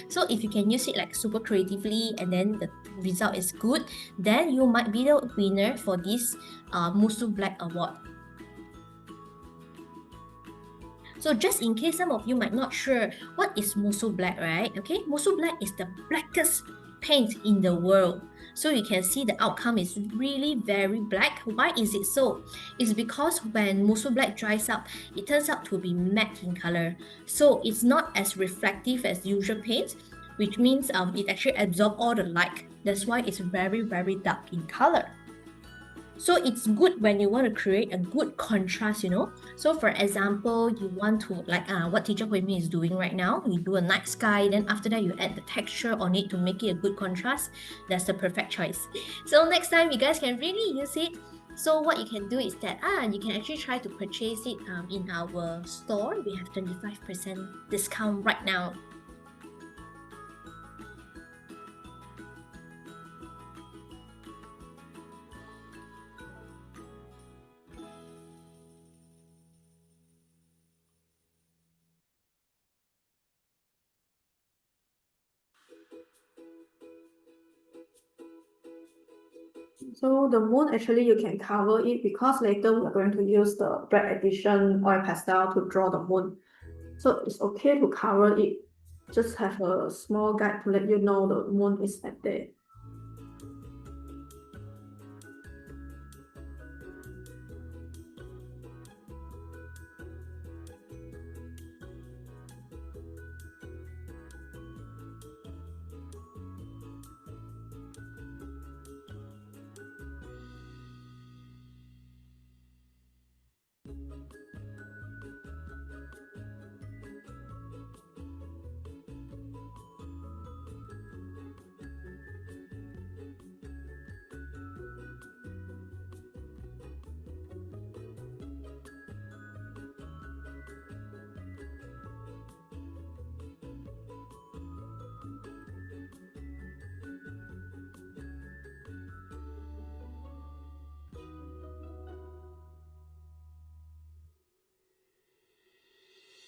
So if you can use it like super creatively and then the result is good, then you might be the winner for this Muso Black award. So just in case some of you might not sure what is Muso Black, right? Okay, Muso Black is the blackest paint in the world. So you can see the outcome is really very black. Why is it so? It's because when Muso Black dries up, it turns out to be matte in color. So it's not as reflective as usual paint, which means it actually absorbs all the light. That's why it's very, very dark in color. So it's good when you want to create a good contrast, So for example, you want to, like what Teacher Hui-Min is doing right now, you do a night sky, then after that you add the texture on it to make it a good contrast. That's the perfect choice. So next time you guys can really use it. So what you can do is that you can actually try to purchase it in our store. We have 25% discount right now. So the moon actually you can cover it because later we're going to use the black edition oil pastel to draw the moon. So it's okay to cover it. Just have a small guide to let you know the moon is at there.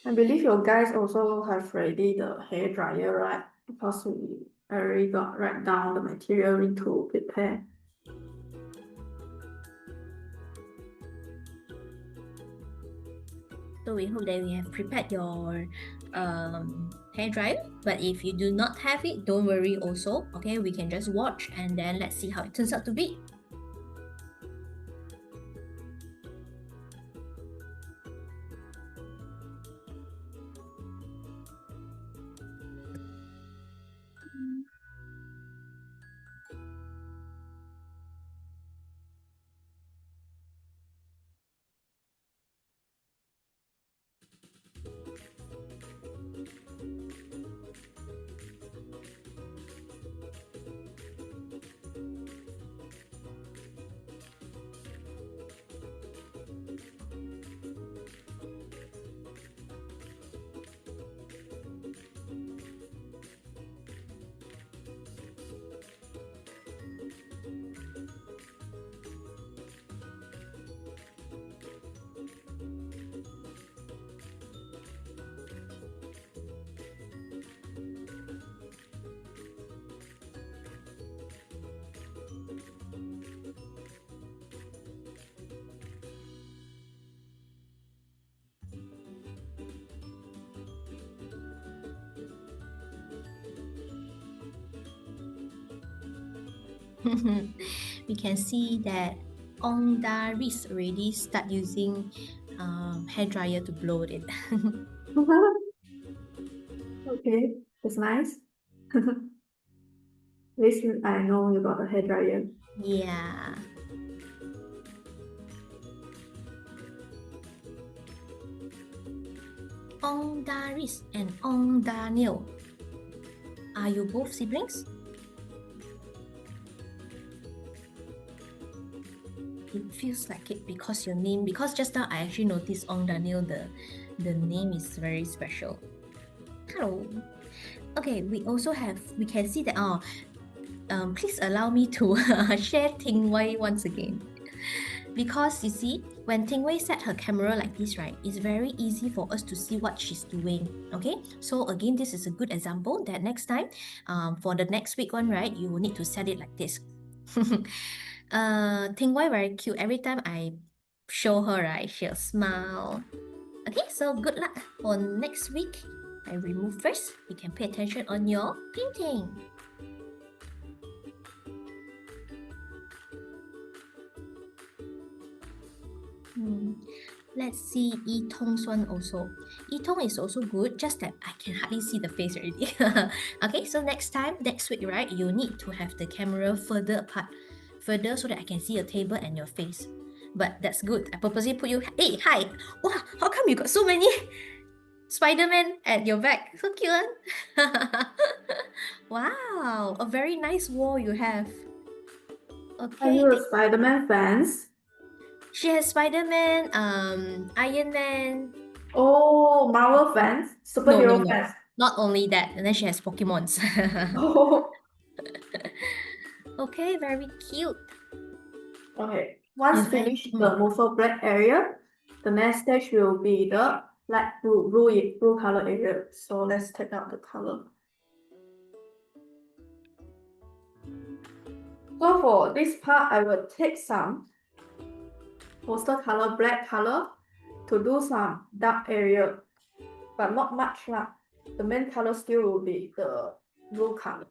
I believe you guys also have ready the hair dryer, right? Because we already got write down the material we need to prepare. So we hope that we have prepared your hair dryer. But if you do not have it, don't worry also. Okay, we can just watch and then let's see how it turns out to be. We can see that Ong Daris already start using hair dryer to blow it. Okay, that's nice. At least I know you got a hair dryer. Yeah. Ong Daris and Ong Daniel. Are you both siblings? It feels like it because your name, because just now I actually noticed Ong Daniel, the name is very special. Hello. Okay, we can see that, please allow me to share Ting Wei once again. Because you see, when Ting Wei set her camera like this, right, it's very easy for us to see what she's doing. Okay, so again, this is a good example that next time, for the next week one, right, you will need to set it like this. Ting Wei very cute. Every time I show her, right, she'll smile. Okay, so good luck for next week. I remove first. You can pay attention on your painting. Let's see Yi Tong's one also. Yi Tong is also good, just that I can hardly see the face already. Okay, so next week, right, you need to have the camera further apart, further so that I can see your table and your face. But that's good. I purposely put you. Hey, hi! Wow, how come you got so many Spider-Man at your back? So cute, huh? Wow, a very nice wall you have. Okay. Are you a Spider-Man fans? She has Spider-Man, Iron Man. Oh, Marvel fans? Superhero fans? Not only that, and then she has Pokemons. Oh. Okay, very cute. Okay, once finished the Moso black area, the next stage will be the light blue color area. So let's take out the color. So for this part, I will take some poster color, black color, to do some dark area, but not much lah. The main color still will be the blue color.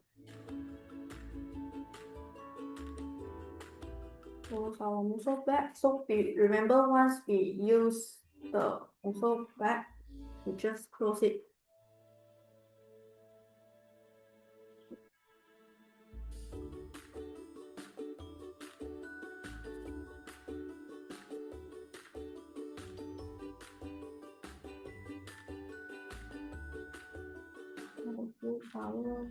So our Muso black. So remember, once we use the Muso black, we just close it. Blue color.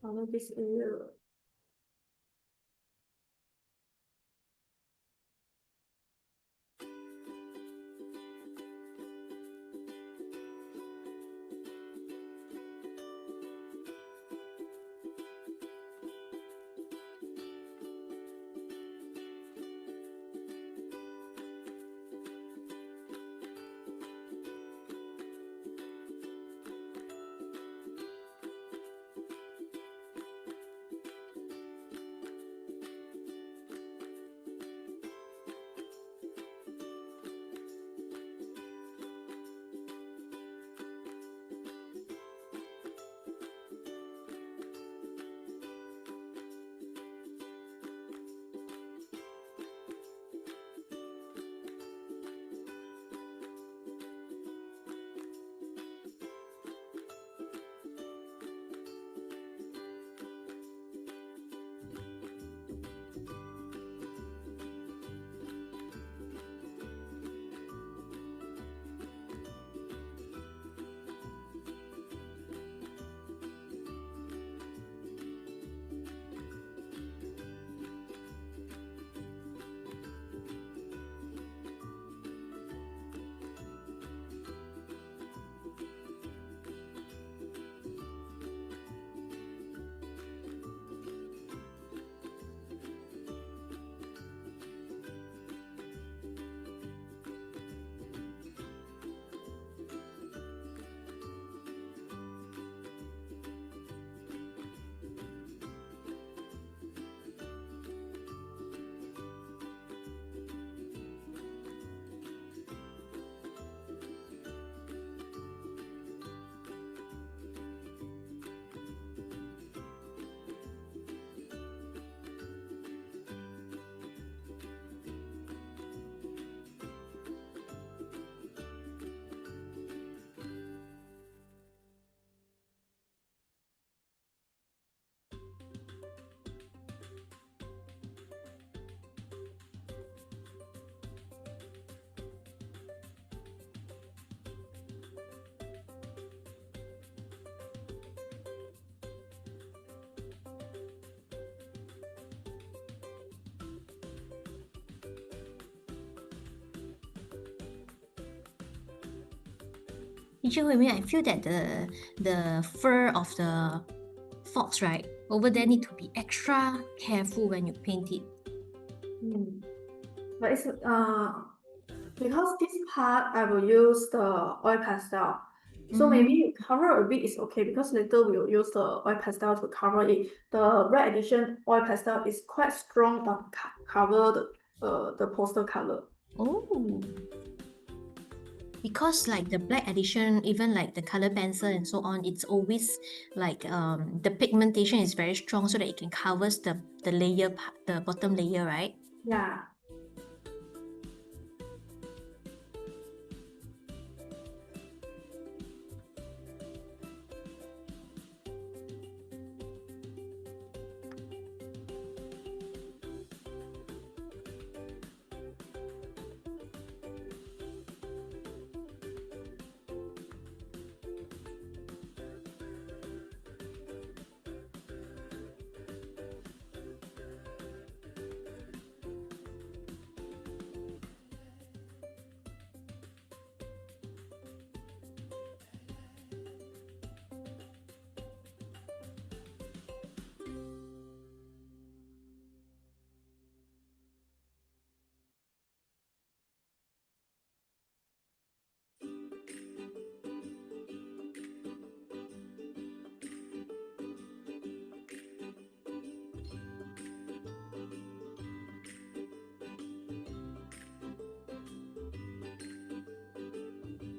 Color this area. Teacher Hui Min, I feel that the fur of the fox, right, over there need to be extra careful when you paint it. But it's because this part I will use the oil pastel. So maybe you cover a bit is okay because later we'll use the oil pastel to cover it. The red edition oil pastel is quite strong on cover the poster color. Oh. Because like the black edition, even like the color pencil and so on, it's always like the pigmentation is very strong so that it can covers the layer, the bottom layer, right? Yeah.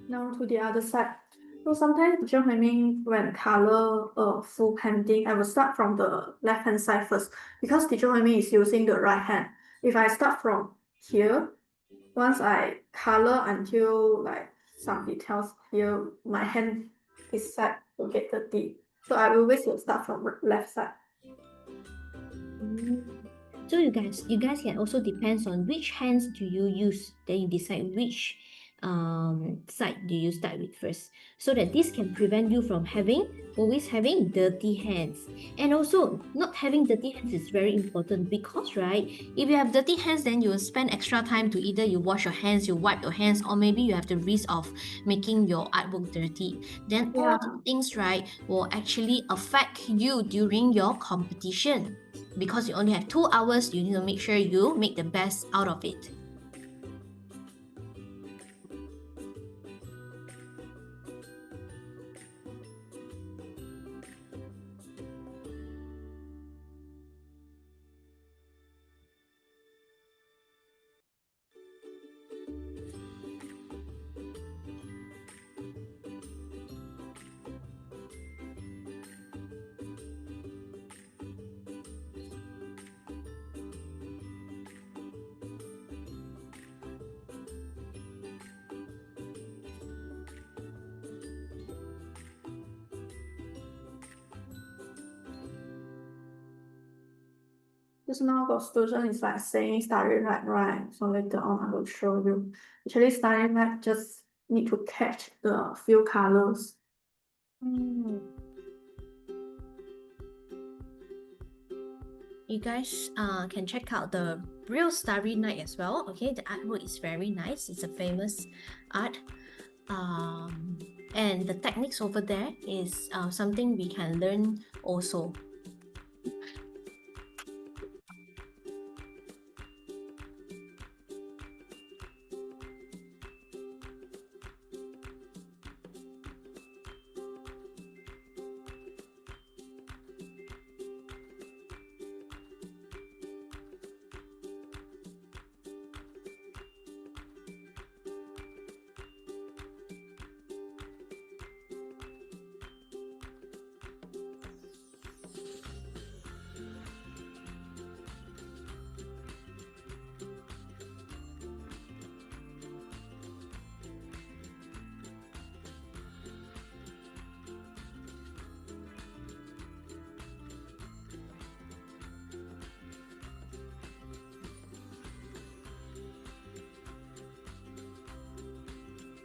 Now to the other side. So sometimes Teacher Hui Min, when color full painting, I will start from the left hand side first because Teacher Hui Min is using the right hand. If I start from here, once I color until like some details here, my hand this side will get dirty. So I always will start from left side. So you guys can also depends on which hands do you use, then you decide which side do you start with first, so that this can prevent you from always having dirty hands. And also not having dirty hands is very important because, right, if you have dirty hands, then you will spend extra time to either you wash your hands, you wipe your hands, or maybe you have the risk of making your artwork dirty. Then all the things, right, will actually affect you during your competition. Because you only have 2 hours, you need to make sure you make the best out of it. Just now the student is like saying starry night, right? So later on I will show you. Actually starry night just need to catch the few colors. You guys can check out the real Starry Night as well. Okay, the artwork is very nice. It's a famous art. And the techniques over there is something we can learn also.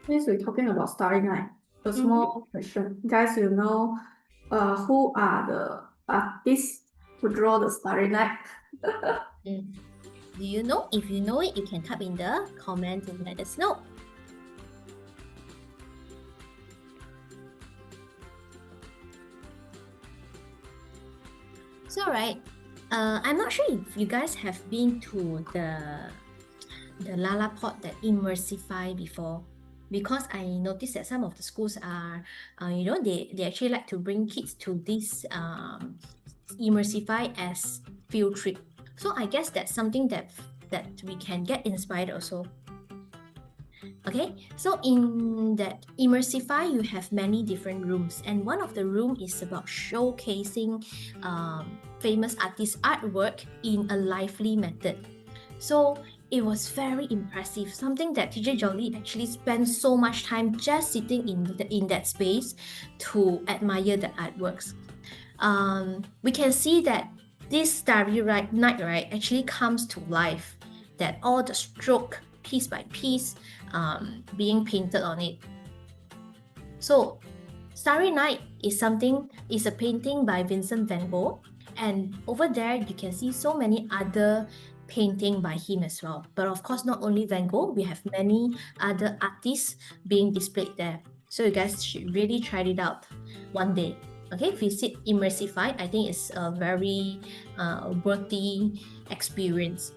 Since we're talking about starry night, a small question. Guys, you know who are the artists who draw the starry night? Do you know? If you know it, you can type in the comment and let us know. So right, I'm not sure if you guys have been to the Lalaport, that Immersify before, because I noticed that some of the schools are, they actually like to bring kids to this Immersify as field trip. So I guess that's something that we can get inspired also. Okay, so in that Immersify, you have many different rooms, and one of the room is about showcasing famous artists' artwork in a lively method. So it was very impressive, something that Teacher Jolie actually spent so much time just sitting in that space to admire the artworks. We can see that this Starry Night, right, actually comes to life, that all the stroke piece by piece being painted on it. So Starry Night is a painting by Vincent van Gogh, and over there you can see so many other painting by him as well. But of course, not only Van Gogh, we have many other artists being displayed there. So you guys should really try it out one day. Okay, visit Immersify. I think it's a very worthy experience.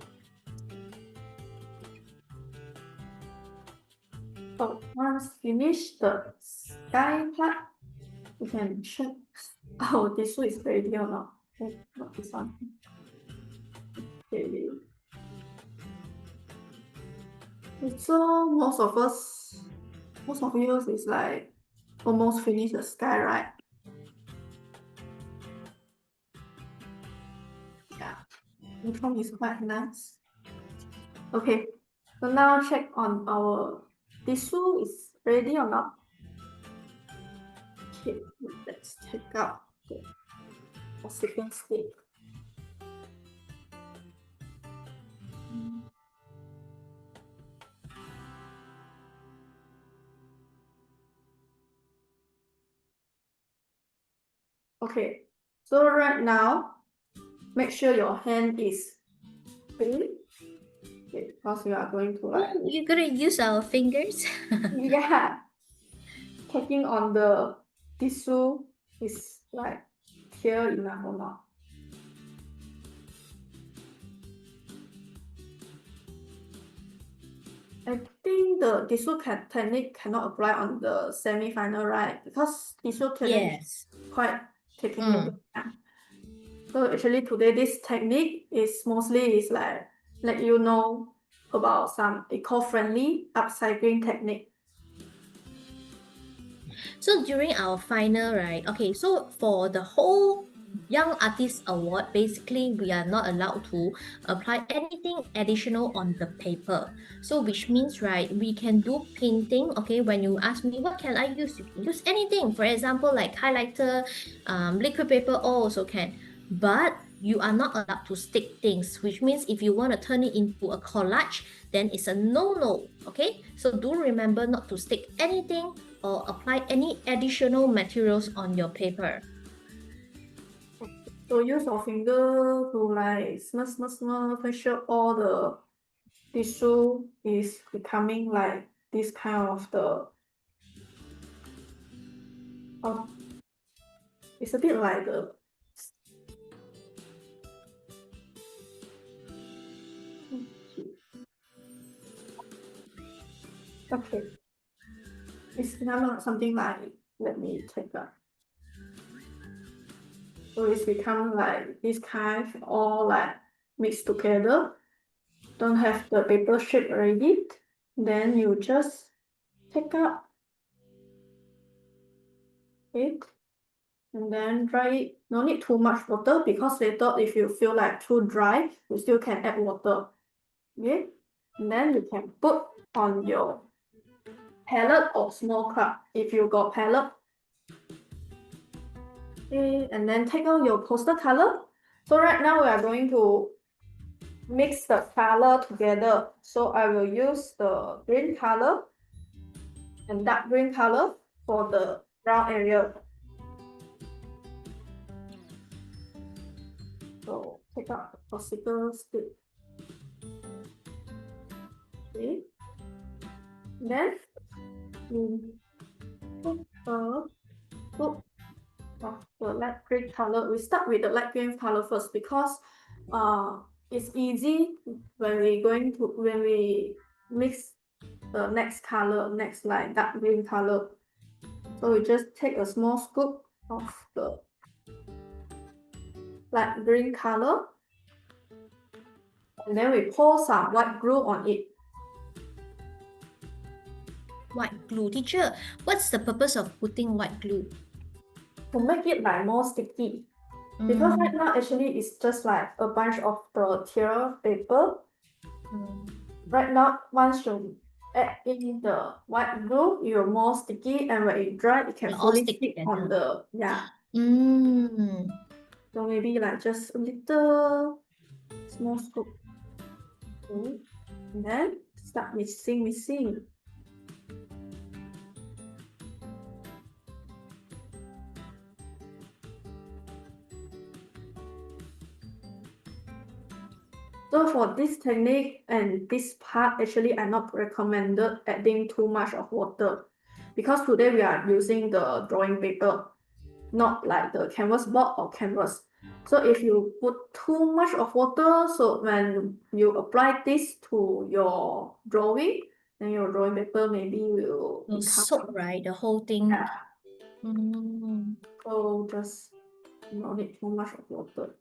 So once finished the sky part, we can check. Oh, this one is ready or not? Oh, not this one. Okay. So most of you is like almost finished the sky, right? Yeah, which one is quite nice. Okay, so now check on our tissue is ready or not. Okay, let's take out the second stick. Okay, so right now, make sure your hand is free. Okay, because we are going to like... You're gonna use our fingers? Yeah. Taking on the tissue is like here enough or not. I think the tissue technique cannot apply on the semi-final, right? Because tissue technique is quite taking a bit time. So actually today this technique is mostly like let you know about some eco-friendly upcycling technique. So during our final, right? Okay, so for the whole Young Artist Award, basically we are not allowed to apply anything additional on the paper. So which means, right, we can do painting. Okay, when you ask me what can I use, you can use anything. For example, like highlighter, liquid paper, all also can. But you are not allowed to stick things, which means if you want to turn it into a collage, then it's a no-no. Okay, so do remember not to stick anything or apply any additional materials on your paper. So use your finger to like smooth, make sure all the tissue is becoming like this kind of the... it's a bit like the... Okay. It's not something like, let me take that. So it's become like this kind, all like mixed together. Don't have the paper shape already. Then you just take out it and then dry it. No need too much water because later if you feel like too dry, you still can add water. Okay, and then you can put on your palette or small cup if you got palette. Okay, and then take out your poster color. So right now we are going to mix the color together. So I will use the green color and dark green color for the brown area. So take out the popsicle stick. Okay. Then you put the tip of the light green color. We start with the light green color first because it's easy when we mix the next color, next like dark green color. So we just take a small scoop of the light green color and then we pour some white glue on it. White glue. Teacher, what's the purpose of putting white glue? To make it like more sticky. Because right now actually it's just like a bunch of the tier paper. Right now, once you add in the white glue, you're more sticky, and when it dry, it can It'll all fully stick stick on together. the So maybe like just a little small scoop. And then start mixing. So for this technique and this part, actually I not recommended adding too much of water because today we are using the drawing paper, not like the canvas board or canvas. So if you put too much of water, so when you apply this to your drawing, then your drawing paper maybe will It'll soak, right? The whole thing. Yeah. So just not need too much of water.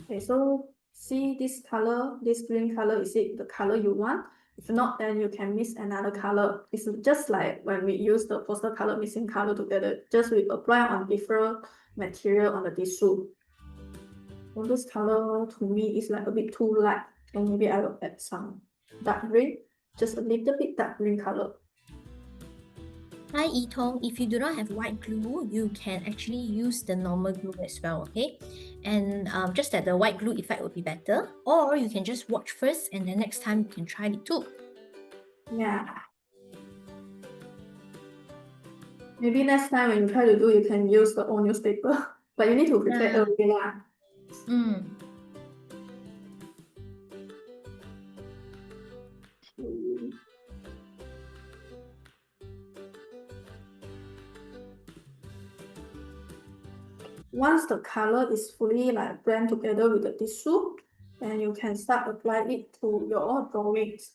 Okay, so see this color, this green color, is it the color you want? If not, then you can mix another color. It's just like when we use the poster color mixing color together, just we apply on different material on the tissue. So this color to me is like a bit too light, so maybe I will add some dark green, just a little bit dark green color. Hi Itong, if you do not have white glue, you can actually use the normal glue as well, okay? And just that the white glue effect would be better, or you can just watch first and then next time you can try it too. Yeah. Maybe next time when you try to do, you can use the old newspaper, but you need to prepare early lah. Once the color is fully like blend together with the tissue, then you can start applying it to your drawings.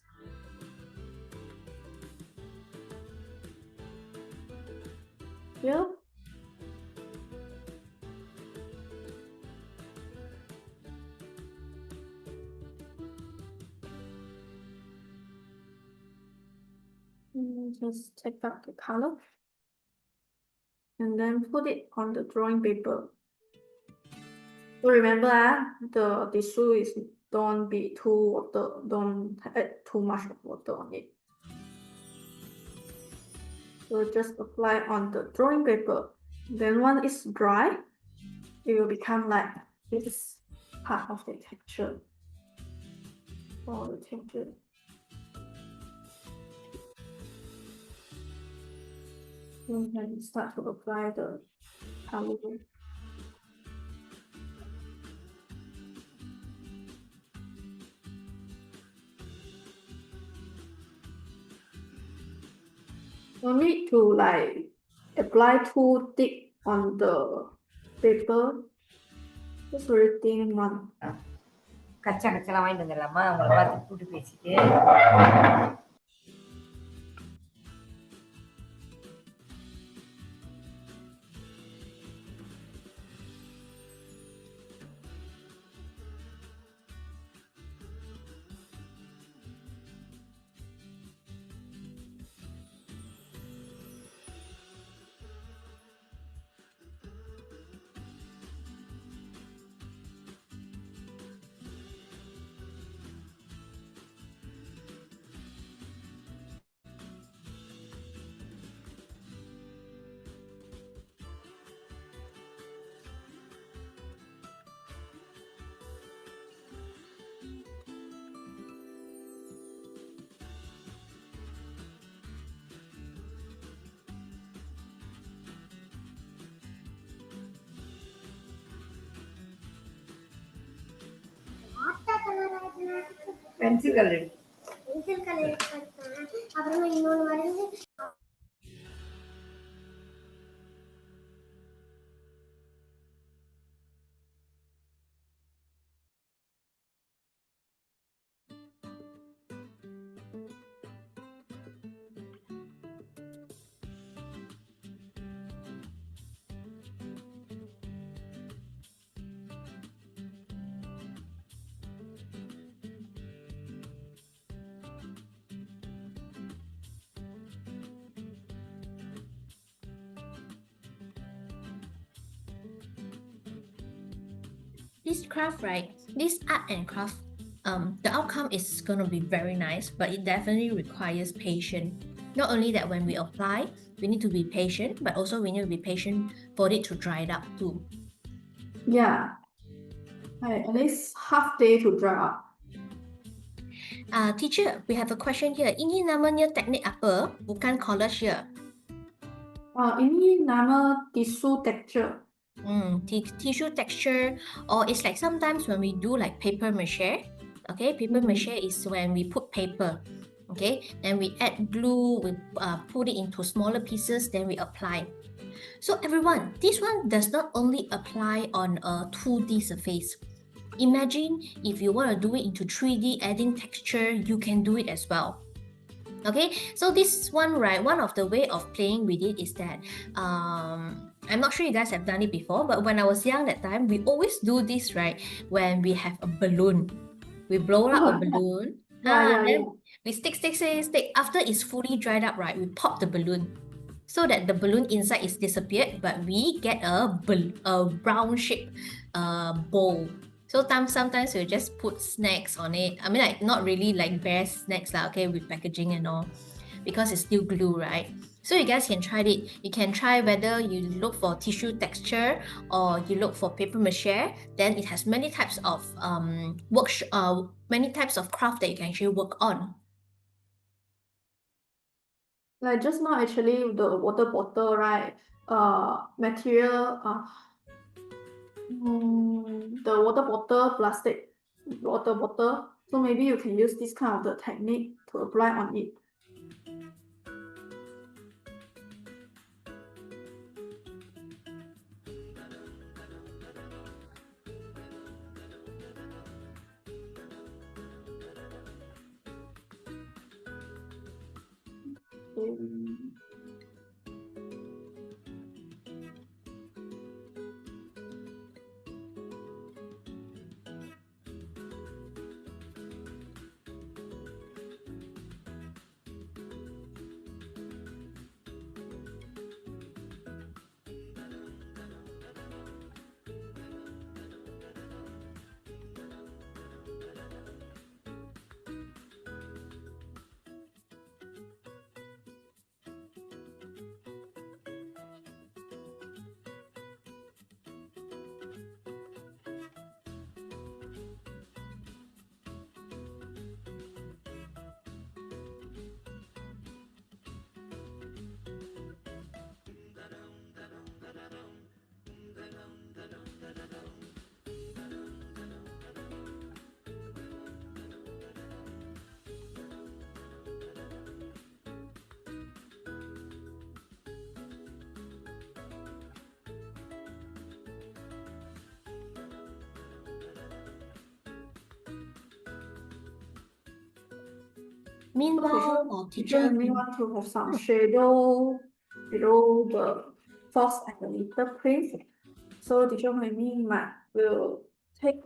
Here. Just take out the color and then put it on the drawing paper. So remember, the tissue is don't be too water, don't add too much of water on it. So just apply on the drawing paper. Then when it's dry, it will become like this part of the texture. For the texture. You can start to apply the color. No need to like apply too thick on the paper. Just very thin one. கச்சா வாங்கிட்டு வந்துடலாமா உங்களை பார்த்து கூட்டு பேசிட்டு pencil colour pencil colour அப்புறமா இன்னொன்று வந்து This craft, right? This art and craft, the outcome is going to be very nice, but it definitely requires patience. Not only that, when we apply, we need to be patient, but also we need to be patient for it to dry it up too. Yeah. At least half day to dry up. Teacher, we have a question here. Ini namanya teknik apa? Bukan collage ya. Ini nama tisu texture. Tissue texture, or it's like sometimes when we do like paper mache. Okay, paper mache is when we put paper. Okay, then we add glue, we put it into smaller pieces, then we apply. So everyone, this one does not only apply on a 2D surface. Imagine if you want to do it into 3D, adding texture, you can do it as well. Okay, so this one, right, one of the way of playing with it is that I'm not sure you guys have done it before, but when I was young that time, we always do this, right, when we have a balloon. We blow up a balloon. Then we stick. After it's fully dried up, right, we pop the balloon so that the balloon inside is disappeared, but we get a round shape bowl. So sometimes we just put snacks on it. I mean, like not really like bare snacks lah, okay, with packaging and all, because it's still glue, right? So you guys can try it. You can try whether you look for tissue texture or you look for paper mache. Then it has many types of many types of craft that you can actually work on. Like just now, actually, the water bottle, right? Material. The water bottle, plastic water bottle. So maybe you can use this kind of the technique to apply on it. Meanwhile, teacher may want to have some shadow below the fox and the little prince. So teacher maybe will take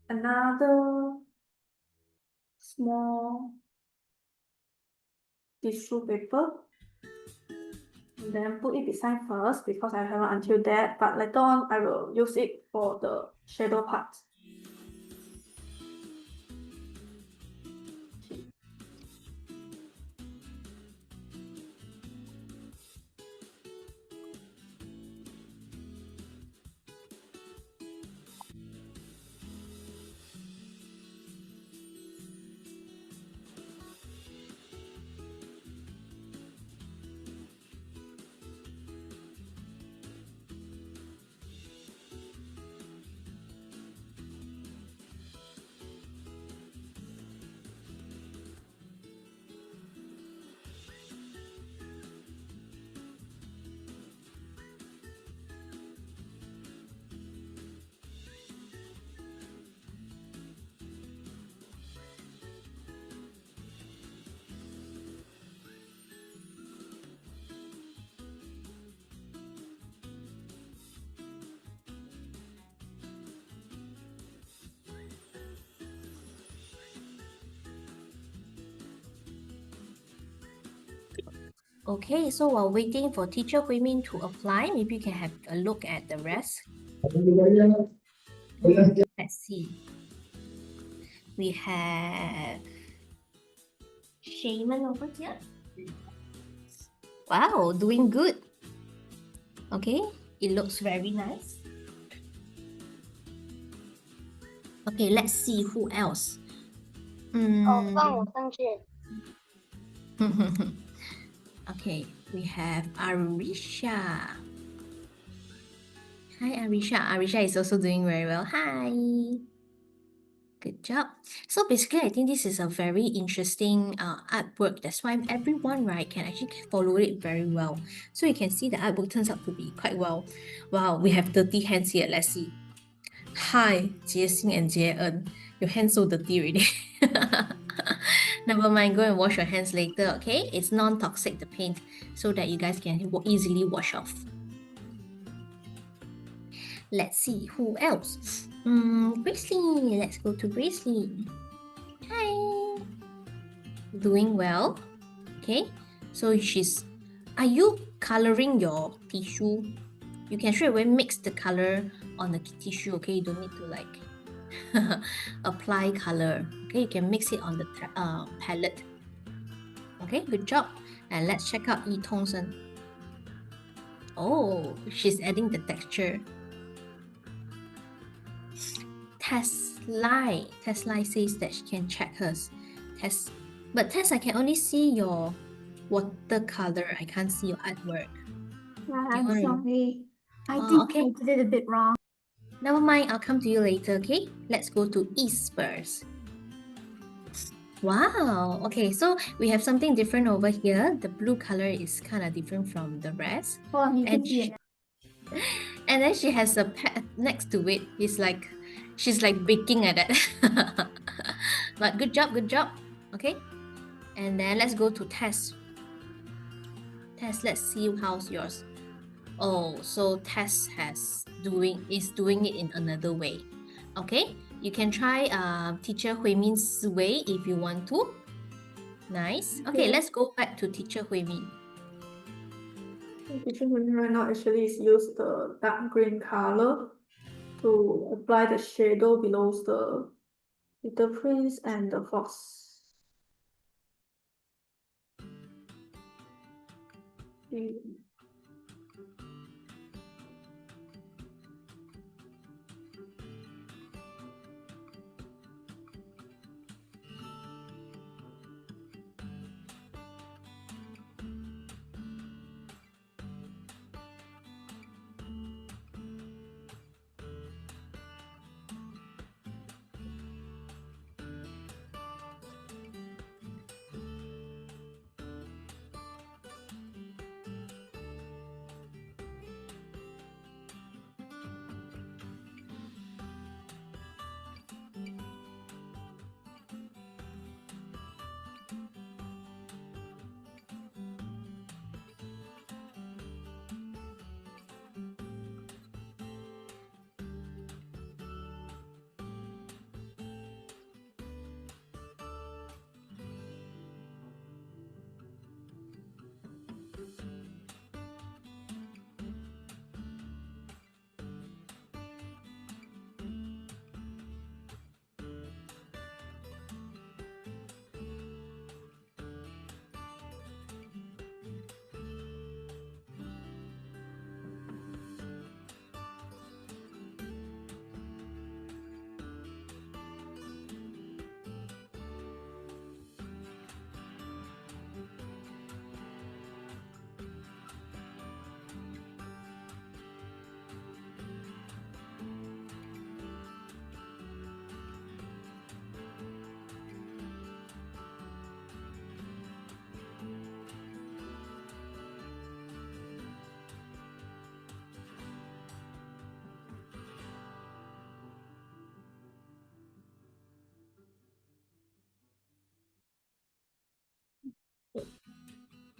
another small tissue paper and then put it beside first because I haven't until that, but later on I will use it for the shadow part. Okay, so while waiting for teacher Hui Min to apply, maybe you can have a look at the rest. Let's see. We have Shaman over here. Wow, doing good. Okay, it looks very nice. Okay, let's see who else. 放我上去。Okay, we have Arisha. Hi, Arisha. Arisha is also doing very well. Hi. Good job. So basically, I think this is a very interesting artwork. That's why everyone, right, can actually follow it very well. So you can see the artwork turns out to be quite well. Wow, we have dirty hands here. Let's see. Hi, Jie Xing and Jie En. Your hands so dirty already. Never mind, go and wash your hands later, okay? It's non-toxic, the paint, so that you guys can easily wash off. Let's see, who else? Bracely, let's go to Bracely. Hi. Doing well. Okay, so are you coloring your tissue? You can straight away mix the color on the tissue, okay? You don't need to like apply color. Okay, you can mix it on the palette. Okay, good job. And let's check out Yi Tongsen. Oh, she's adding the texture. Tesla says that she can check hers. But Tess, I can only see your watercolor. I can't see your artwork. I'm sorry. I Oh, think okay. I did it a bit wrong. Never mind, I'll come to you later, okay? Let's go to East first. Wow, okay, so we have something different over here. The blue color is kind of different from the rest. Oh, you can And see it. and then she has a pet next to it. She's like baking at it. But good job, okay? And then let's go to Tess. Tess, let's see how's yours. Oh, so Tess is doing it in another way. Okay, you can try teacher Hui Min's way if you want to. Nice. Okay, let's go back to teacher Hui Min. Teacher Hui Min right now actually is use the dark green color to apply the shadow below the little prince and the fox.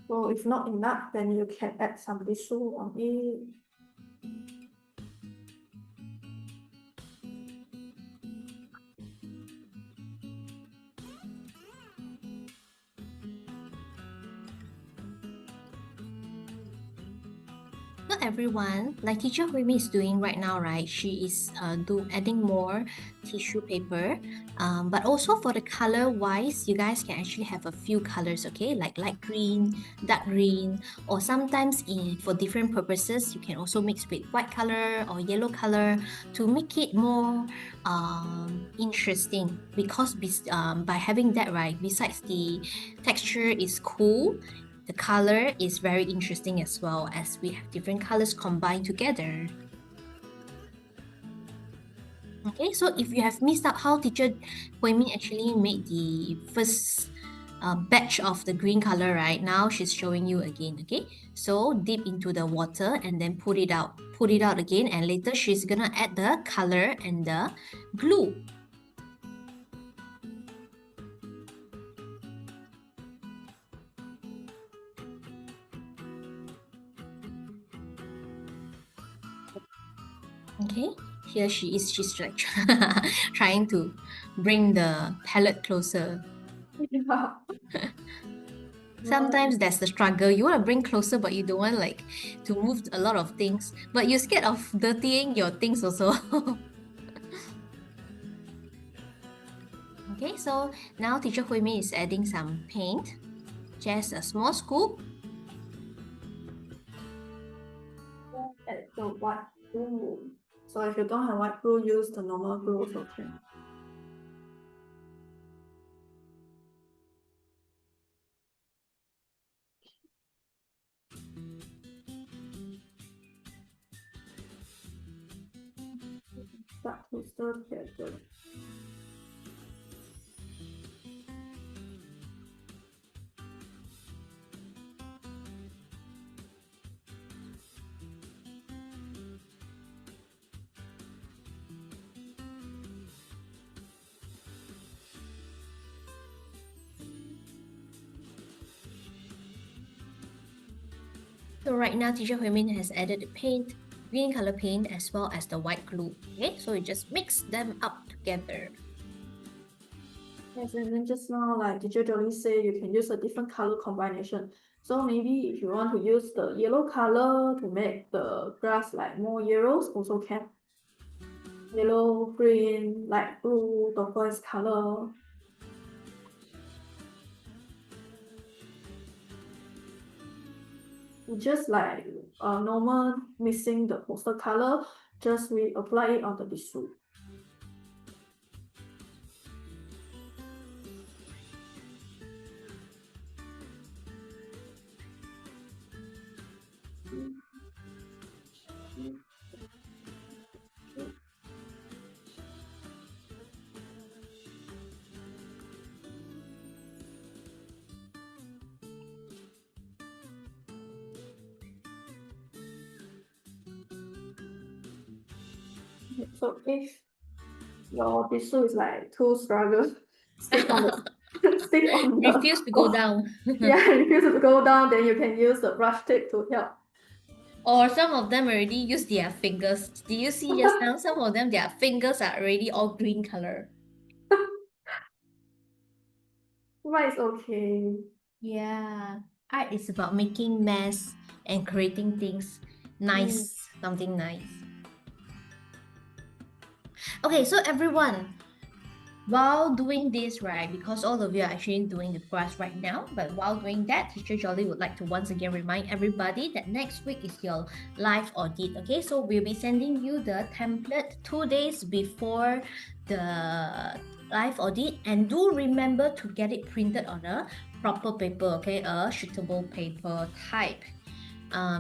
So if not enough, then you can add some tissue on it. Not everyone, like teacher Huimi is doing right now, right? She is adding more tissue paper. But also for the color wise, you guys can actually have a few colors, okay? Like light green, dark green, or sometimes for different purposes, you can also mix with white color or yellow color to make it more interesting. Because by having that, right, besides the texture is cool, the color is very interesting as well, as we have different colors combined together. Okay, so if you have missed out how teacher Huimin actually made the first batch of the green color, right? Now she's showing you again, okay? So dip into the water and then put it out again, and later she's gonna add the color and the glue. Okay, here she is. She's like trying to bring the palette closer. Yeah. Sometimes that's the struggle. You want to bring closer, but you don't want like to move a lot of things. But you're scared of dirtying your things also. Okay, so now teacher Huimi is adding some paint. Just a small scoop. Add the white glue. So if you don't have white glue, use the normal glue also can. Start to stir together. So right now, teacher Huimin has added the paint, green color paint, as well as the white glue. Okay, so you just mix them up together. Yes, and then just now, like teacher Jolie said, you can use a different color combination. So maybe if you want to use the yellow color to make the grass like more yellows, also can. Yellow, green, light blue, turquoise color. Just like normal mixing the poster color, just we apply it on the tissue. So if your tissue is like too struggle, stick on the stick on the Refuse to go down. yeah, refuse to go down, then you can use the brush tape to help. Or some of them already use their fingers. Did you see just now? Some of them, their fingers are already all green color. But it's okay. Yeah. Art is about making mess and creating things nice, something nice. Okay, so everyone, while doing this, right, because all of you are actually doing the grass right now, but while doing that, teacher Jolly would like to once again remind everybody that next week is your live audit. Okay, so we'll be sending you the template 2 days before the live audit, and do remember to get it printed on a proper paper, okay, a shootable paper type.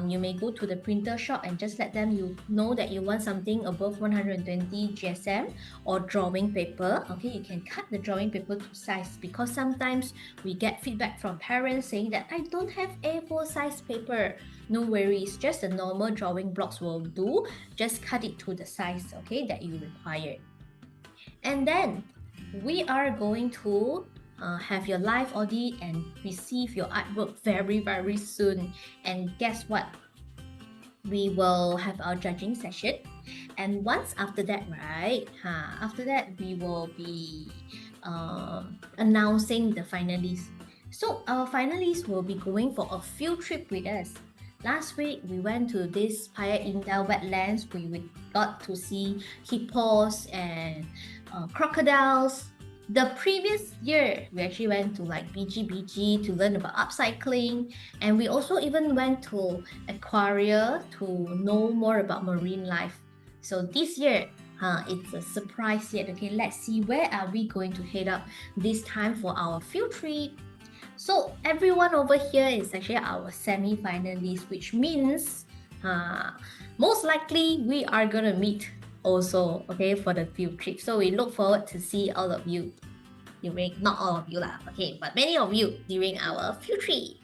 You may go to the printer shop and just let them know that you want something above 120 GSM or drawing paper. Okay, you can cut the drawing paper to size, because sometimes we get feedback from parents saying that I don't have A4 size paper. No worries, just the normal drawing blocks will do. Just cut it to the size, okay, that you require. And then we are going to have your live audit and receive your artwork very, very soon. And guess what? We will have our judging session. And once after that, right? After that, we will be announcing the finalists. So our finalists will be going for a field trip with us. Last week, we went to this Paya Indah wetlands. We got to see hippos and crocodiles. The previous year, we actually went to like BG to learn about upcycling, and we also even went to Aquaria to know more about marine life. So this year, it's a surprise yet. Okay, let's see where are we going to head up this time for our field trip. So everyone over here is actually our semi-finalist, which means most likely we are gonna meet also, okay, for the field trip. So we look forward to see all of you during, not all of you lah, okay, but many of you during our field trip.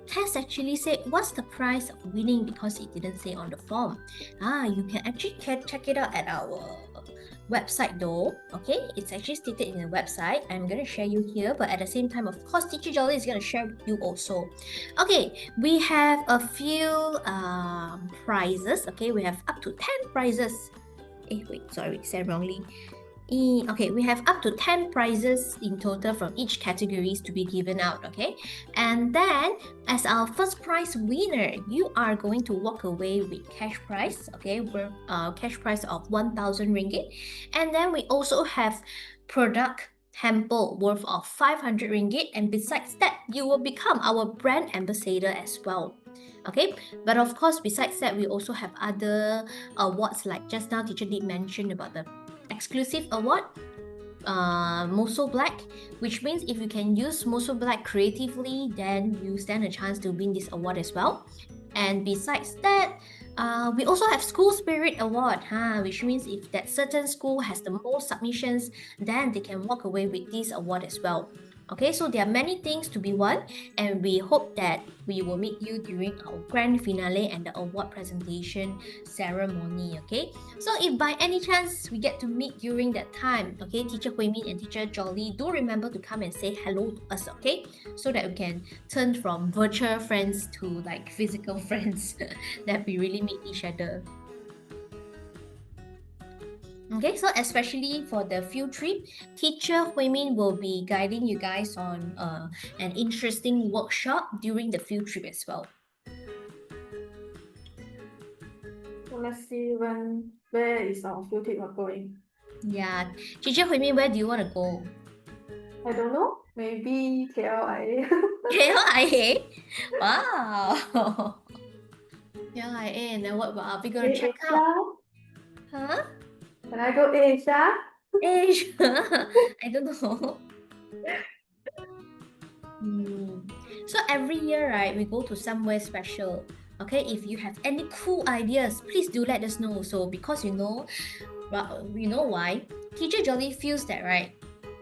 Tess actually said, what's the price of winning, because it didn't say on the form. You can actually check it out at our website though. Okay, it's actually stated in the website. I'm going to share you here, but at the same time, of course, Teacher Jolly is going to share with you also. Okay, we have a few prizes. Okay, we have up to 10 prizes. Wait, sorry, said wrongly. Okay, we have up to 10 prizes in total from each categories to be given out, okay? And then, as our first prize winner, you are going to walk away with cash prize, okay? Worth cash prize of 1,000 ringgit. And then we also have product hamper worth of 500 ringgit. And besides that, you will become our brand ambassador as well. Okay, but of course, besides that, we also have other awards, like just now teacher did mention about the exclusive award, Moso Black, which means if you can use Moso Black creatively, then you stand a chance to win this award as well. And besides that, we also have School Spirit Award, which means if that certain school has the most submissions, then they can walk away with this award as well. Okay, so there are many things to be won, and we hope that we will meet you during our grand finale and the award presentation ceremony. Okay, so if by any chance we get to meet during that time, okay, Teacher Hui Min and Teacher Jolly, do remember to come and say hello to us, okay, so that we can turn from virtual friends to like physical friends, that we really meet each other. Okay, so especially for the field trip, Teacher Hui Min will be guiding you guys on an interesting workshop during the field trip as well. So let's see where is our field trip going. Yeah, Teacher Hui Min, where do you want to go? I don't know, maybe KLIA. KLIA? Wow! KLIA, and then what are we going to check out? Huh? Can I go Asia? Asia? I don't know. So every year, right, we go to somewhere special. Okay, if you have any cool ideas, please do let us know. So because you know why? Teacher Jolly feels that, right,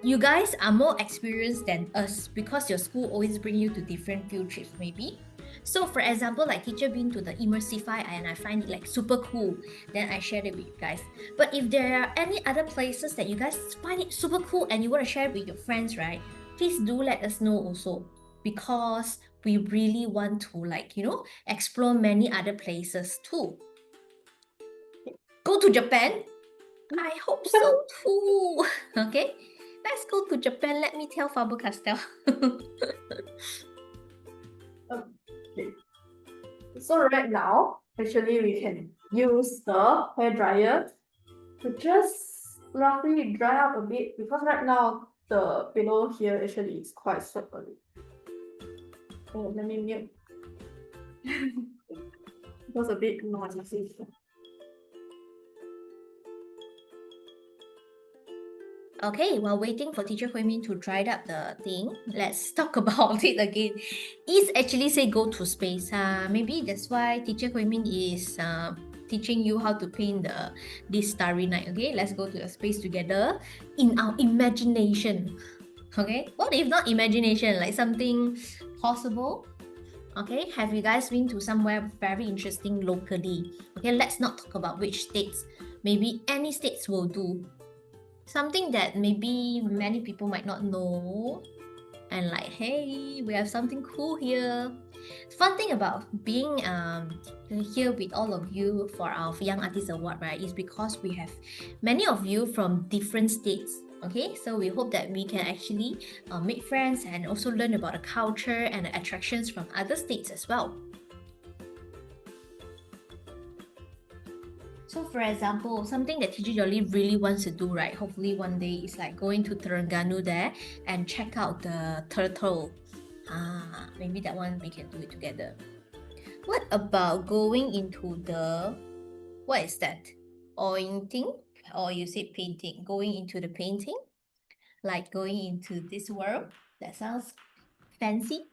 you guys are more experienced than us because your school always bring you to different field trips maybe. So for example, like teacher been to the Immersify and I find it like super cool, then I share it with you guys. But if there are any other places that you guys find it super cool and you want to share it with your friends, right? Please do let us know also, because we really want to, like, explore many other places too. Go to Japan? I hope so too. Okay, let's go to Japan. Let me tell Faber-Castell. Okay. So right now, actually we can use the hair dryer to just roughly dry out a bit, because right now the pillow here actually is quite soft already. Oh, let me mute. It was a bit noisy. Okay, while waiting for teacher Hui-Min to dry up the thing, let's talk about it again. Is actually say go to space. Maybe that's why teacher Hui-Min is teaching you how to paint this starry night. Okay, let's go to the space together in our imagination. Okay, what if not imagination, like something possible? Okay, have you guys been to somewhere very interesting locally? Okay, let's not talk about which states. Maybe any states will do. Something that maybe many people might not know, and like, hey, we have something cool here. Fun thing about being here with all of you for our Young Artist Award, right, is because we have many of you from different states. Okay, so we hope that we can actually make friends and also learn about the culture and the attractions from other states as well. So for example, something that Teacher Jolly really wants to do, right, hopefully one day, is like going to Terengganu there and check out the turtle. Maybe that one we can do it together. What about going into the, what is that? Ointing? Or you say painting? Going into the painting? Like going into this world? That sounds fancy.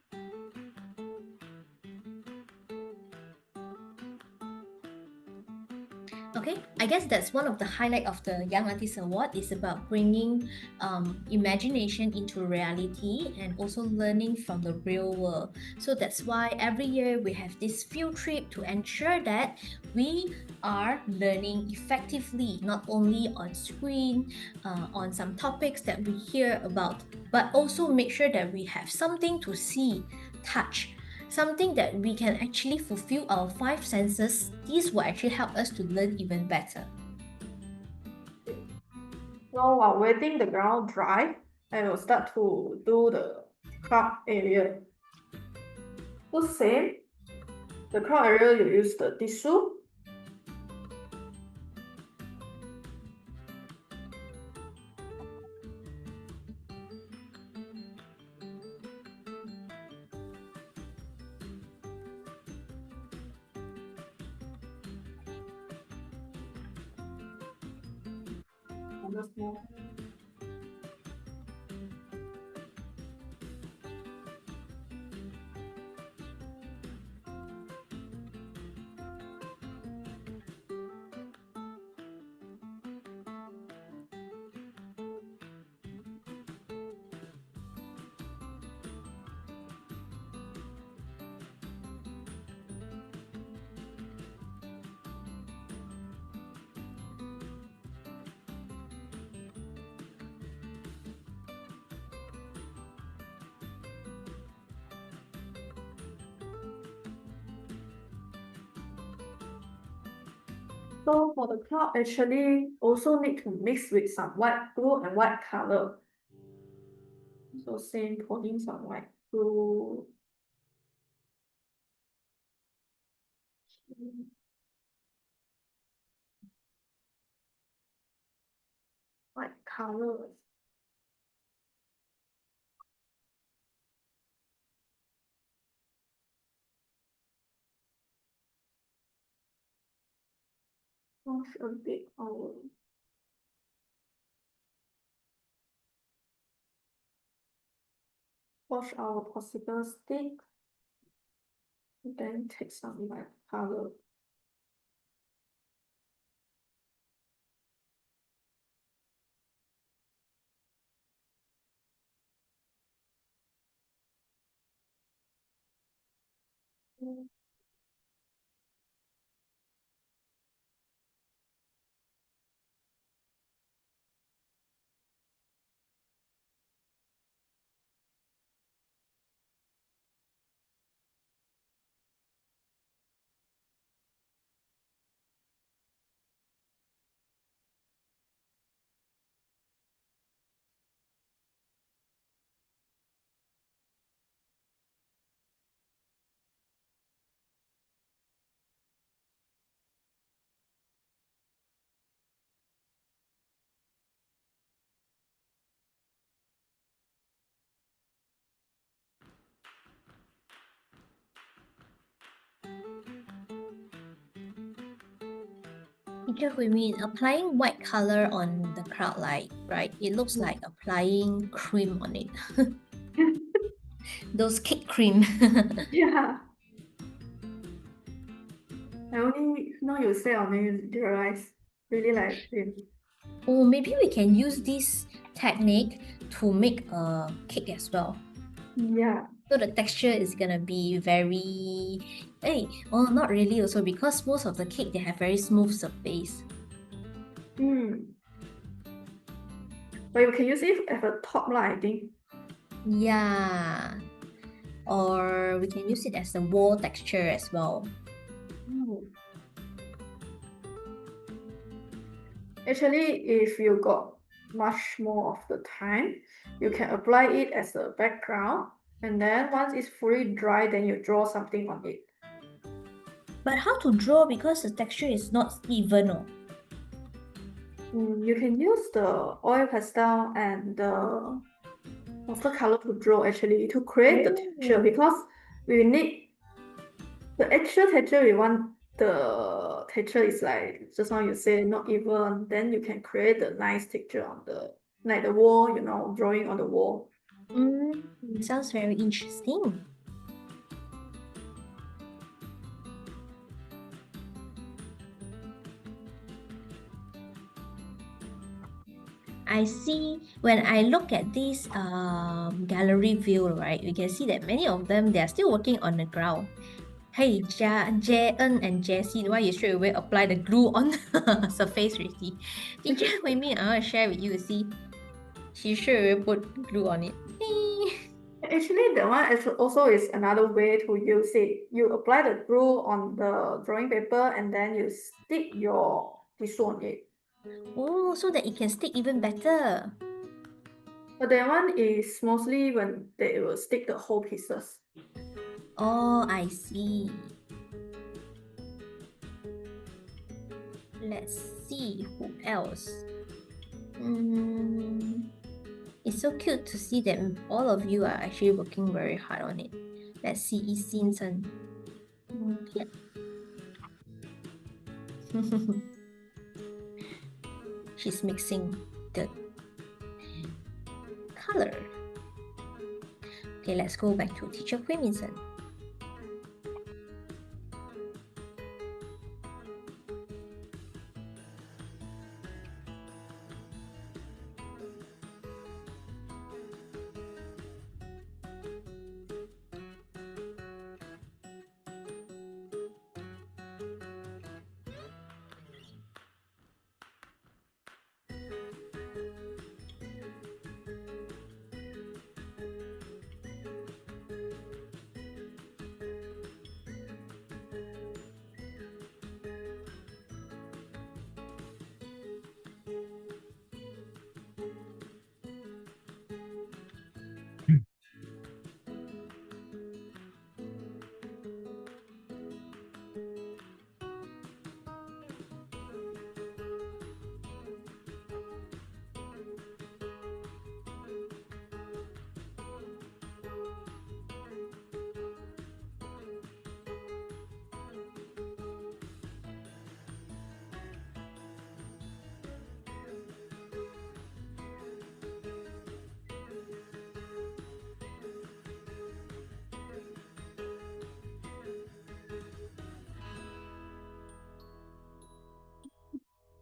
Okay, I guess that's one of the highlight of the Young Artist Award, is about bringing imagination into reality and also learning from the real world. So that's why every year we have this field trip to ensure that we are learning effectively, not only on screen, on some topics that we hear about, but also make sure that we have something to see, touch, something that we can actually fulfill our 5 senses. These will actually help us to learn even better. So while waiting the ground dry, I will start to do the crowd area. So same, the crowd area you use the tissue. So for the cloud, actually also need to mix with some white glue and white color. So same, pouring some white glue. White color. Wash a bit our wash our possible stick. Then take some white color. Teacher Hui Min, applying white color on the crowd light, right? It looks like applying cream on it. Those cake cream. Yeah. I only now you say I only realize really like cream. Oh, maybe we can use this technique to make a cake as well. Yeah. So the texture is gonna be very, hey, well, not really also because most of the cake they have very smooth surface. But you can use it at the top lah, I think. Yeah. Or we can use it as the wall texture as well. Actually, if you got much more of the time, you can apply it as a background, and then once it's fully dry, then you draw something on it. But how to draw because the texture is not even? Oh. You can use the oil pastel and the watercolor to draw actually to create the texture because we need the actual texture we want the texture is like just now you say not even, then you can create a nice texture on the like the wall, you know, drawing on the wall. Sounds very interesting. I see when I look at this gallery view, right, we can see that many of them, they are still working on the ground. Hey, Jaen and Jessie, why you straight away apply the glue on the surface already? Teacher Hui Min, I want to share with you, see, she straight away put glue on it. Actually, that one also is another way to use it. You apply the glue on the drawing paper and then you stick your tissue on it. Oh, so that it can stick even better. But that one is mostly when they will stick the whole pieces. Oh, I see. Let's see who else. It's so cute to see that all of you are actually working very hard on it. Let's see, Yi Xin Chen. Okay. She's mixing the color. Okay, let's go back to Teacher Hui Min.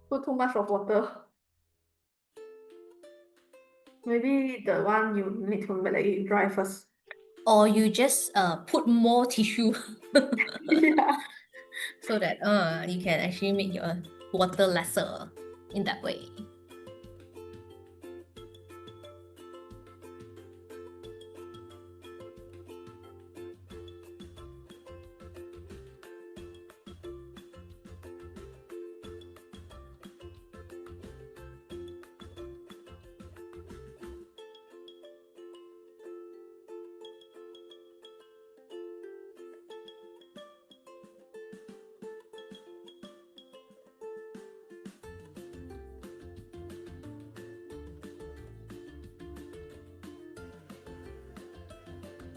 Put too much of water. Maybe the one you need to let it dry first. or you just put more tissue Yeah. so that you can actually make your water lesser in that way.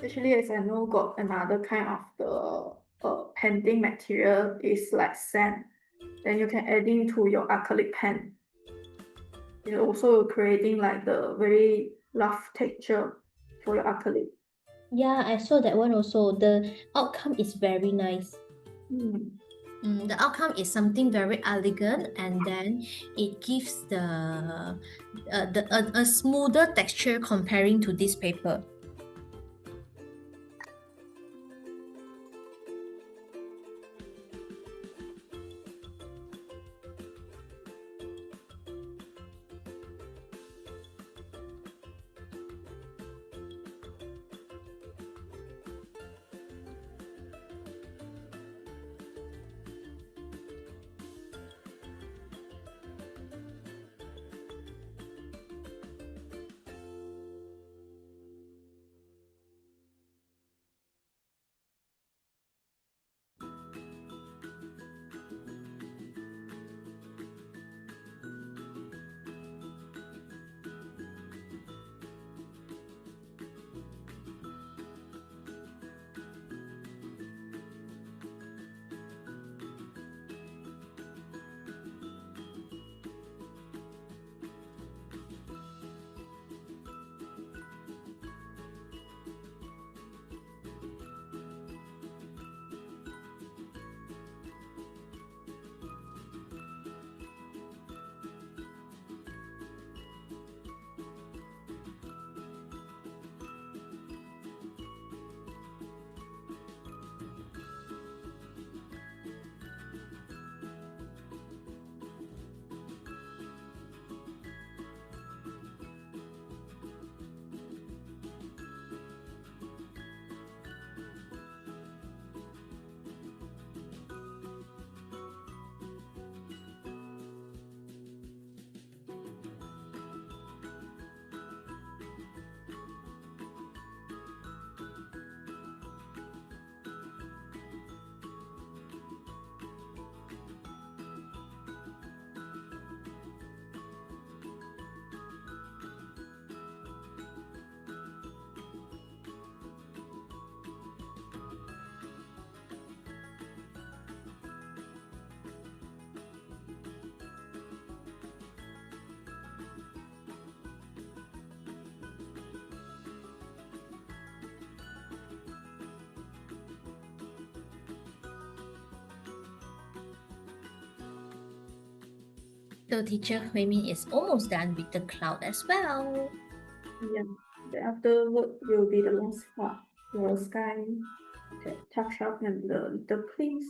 Actually, as I know, got another kind of the painting material is like sand. Then you can add into your acrylic pen. It also creating like the very rough texture for your acrylic. Yeah, I saw that one also. The outcome is very nice. The outcome is something very elegant, and then it gives a smoother texture comparing to this paper. The teacher Hui is almost done with the cloud as well. Yeah. The afterward will be the last part. The sky, the tuck shop, and the prince.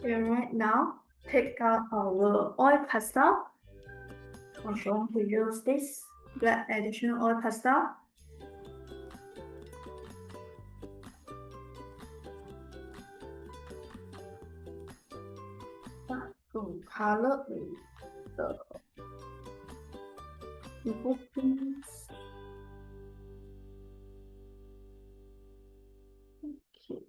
And right now, take out our oil pastel. I'm going to use this black additional oil pastel. To color the bookings. Okay.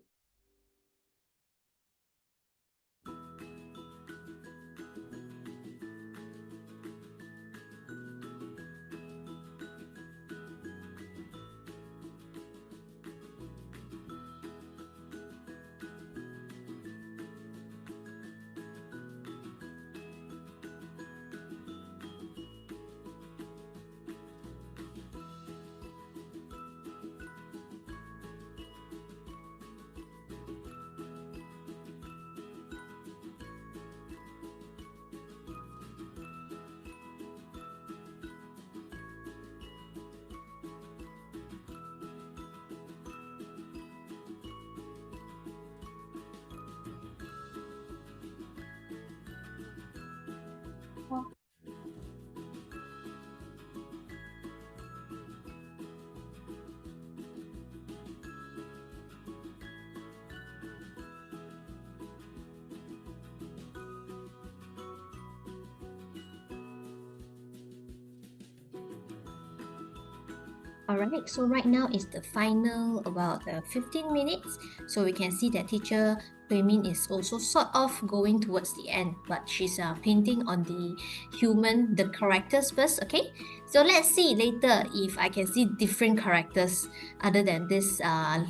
Alright, so right now is the final about 15 minutes. So we can see that teacher Min is also sort of going towards the end, but she's painting on the human, the characters first, okay? So let's see later if I can see different characters other than this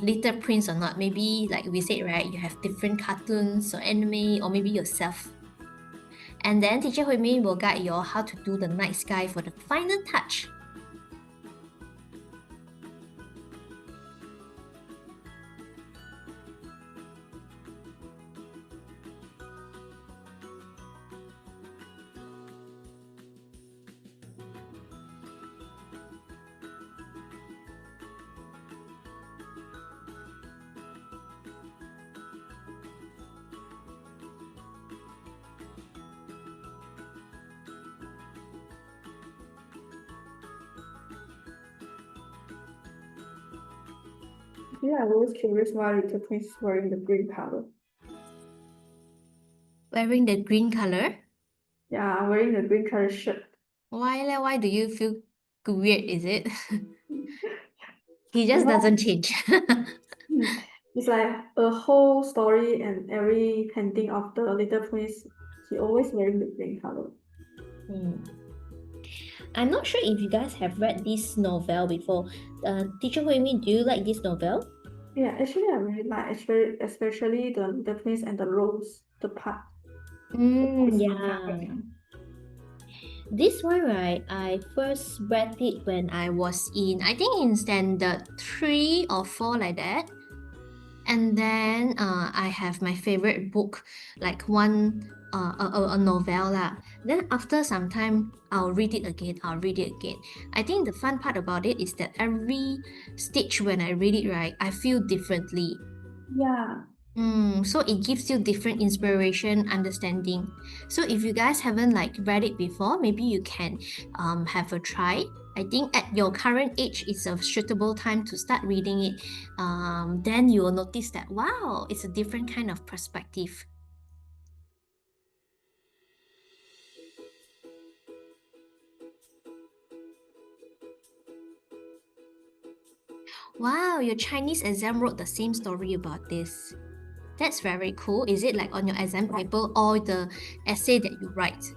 Little Prince or not. Maybe like we said, right, you have different cartoons or anime or maybe yourself. And then teacher Min will guide you all how to do the night sky for the final touch. Yeah, I was curious why Little Prince is wearing the green color. Wearing the green color? Yeah, I'm wearing the green color shirt. Why do you feel weird, is it? He just doesn't change. It's like a whole story and every painting of the Little Prince, he always wearing the green color. I'm not sure if you guys have read this novel before. Teacher Min, do you like this novel? Yeah, actually I really like, especially the Little Prince and the rose, the part. Yeah. This one, right, I first read it when I was I think in standard 3 or 4 like that. And then I have my favorite book, like one a novel lah. Then after some time, I'll read it again. I think the fun part about it is that every stage when I read it, right, I feel differently. Yeah. So it gives you different inspiration, understanding. So if you guys haven't like read it before, maybe you can have a try. I think at your current age, it's a suitable time to start reading it. Then you will notice that, wow, it's a different kind of perspective. Wow, your Chinese exam wrote the same story about this. That's very cool. Is it like on your exam paper or the essay that you write?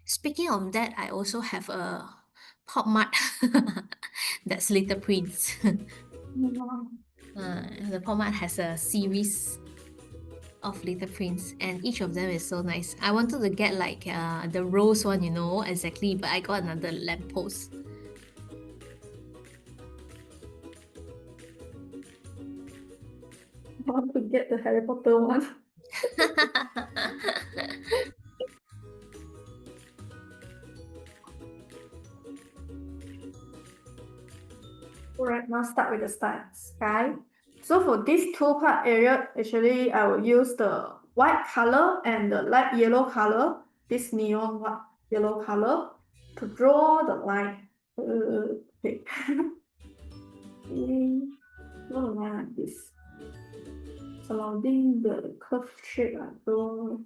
Speaking of that, I also have a pop mart that's Little Prince. The pop mart has a series of little prints, and each of them is so nice. I wanted to get like the rose one, exactly, but I got another lamppost. I want to get the Harry Potter one. Alright, now start with the sky. So for this two-part area, actually I will use the white color and the light yellow color, this neon white yellow color, to draw the line. Okay. Draw the line like this. Surrounding the curved shape, I draw.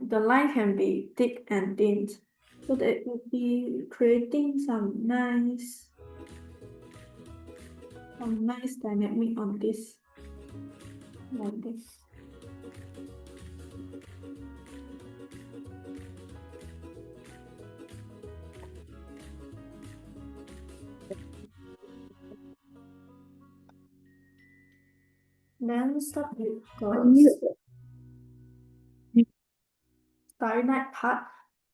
The line can be thick and thin, so that it will be creating some nice dynamic on this, like this. Then start with the Starry Night part.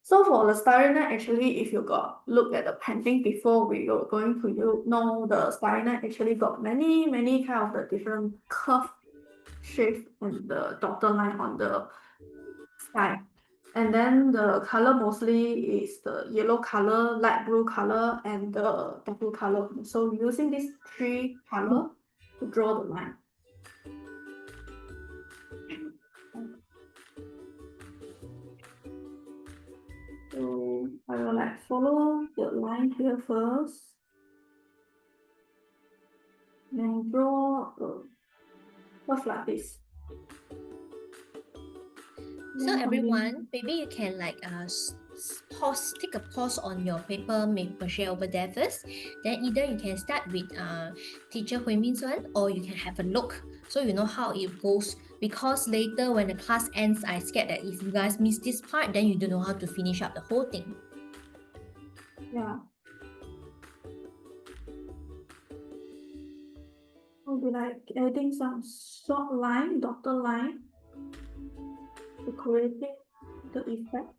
So for the Starry Night, actually, if you got look at the painting before, we are going to know the Starry Night actually got many kind of the different curve shape and the dotted line on the sky. And then the color mostly is the yellow color, light blue color, and the dark blue color. So using these three color to draw the line. So I will follow the line here first. Then draw a curve like this. So everyone, maybe you can take a pause on your paper mache over there first. Then either you can start with teacher Hui Min's one, or you can have a look so you know how it goes. Because later when the class ends, I scared that if you guys miss this part, then you don't know how to finish up the whole thing. Yeah. I'll be adding some short line, dotted line, to creating the effect.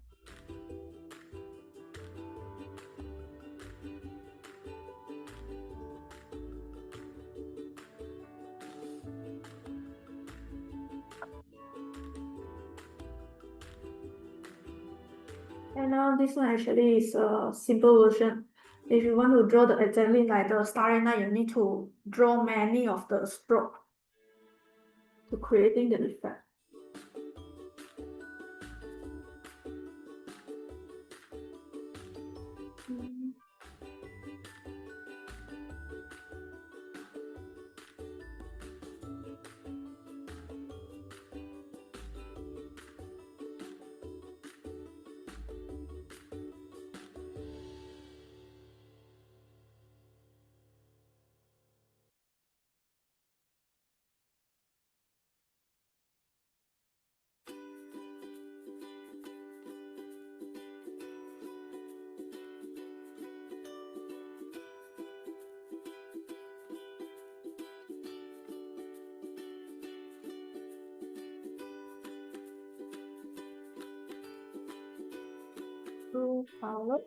And now this one actually is a simple version. If you want to draw the exactly like the Starry Night, you need to draw many of the stroke to creating the effect. Blue color.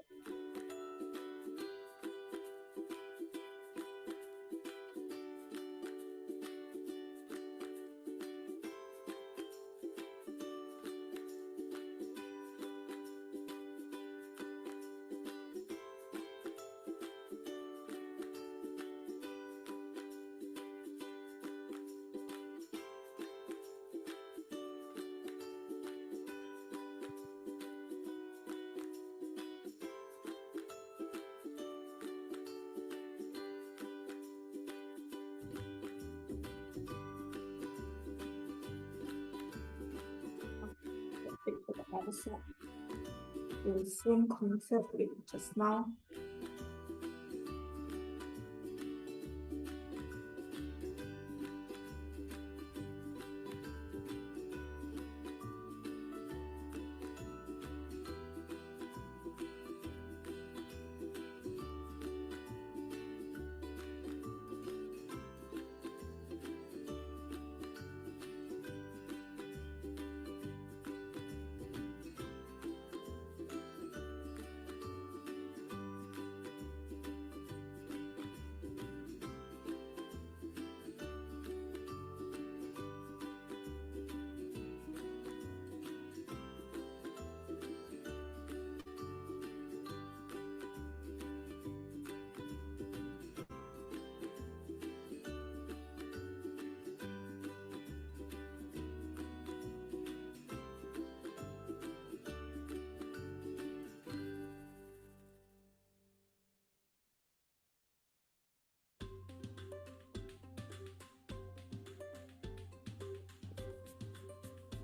also the same concept with just now.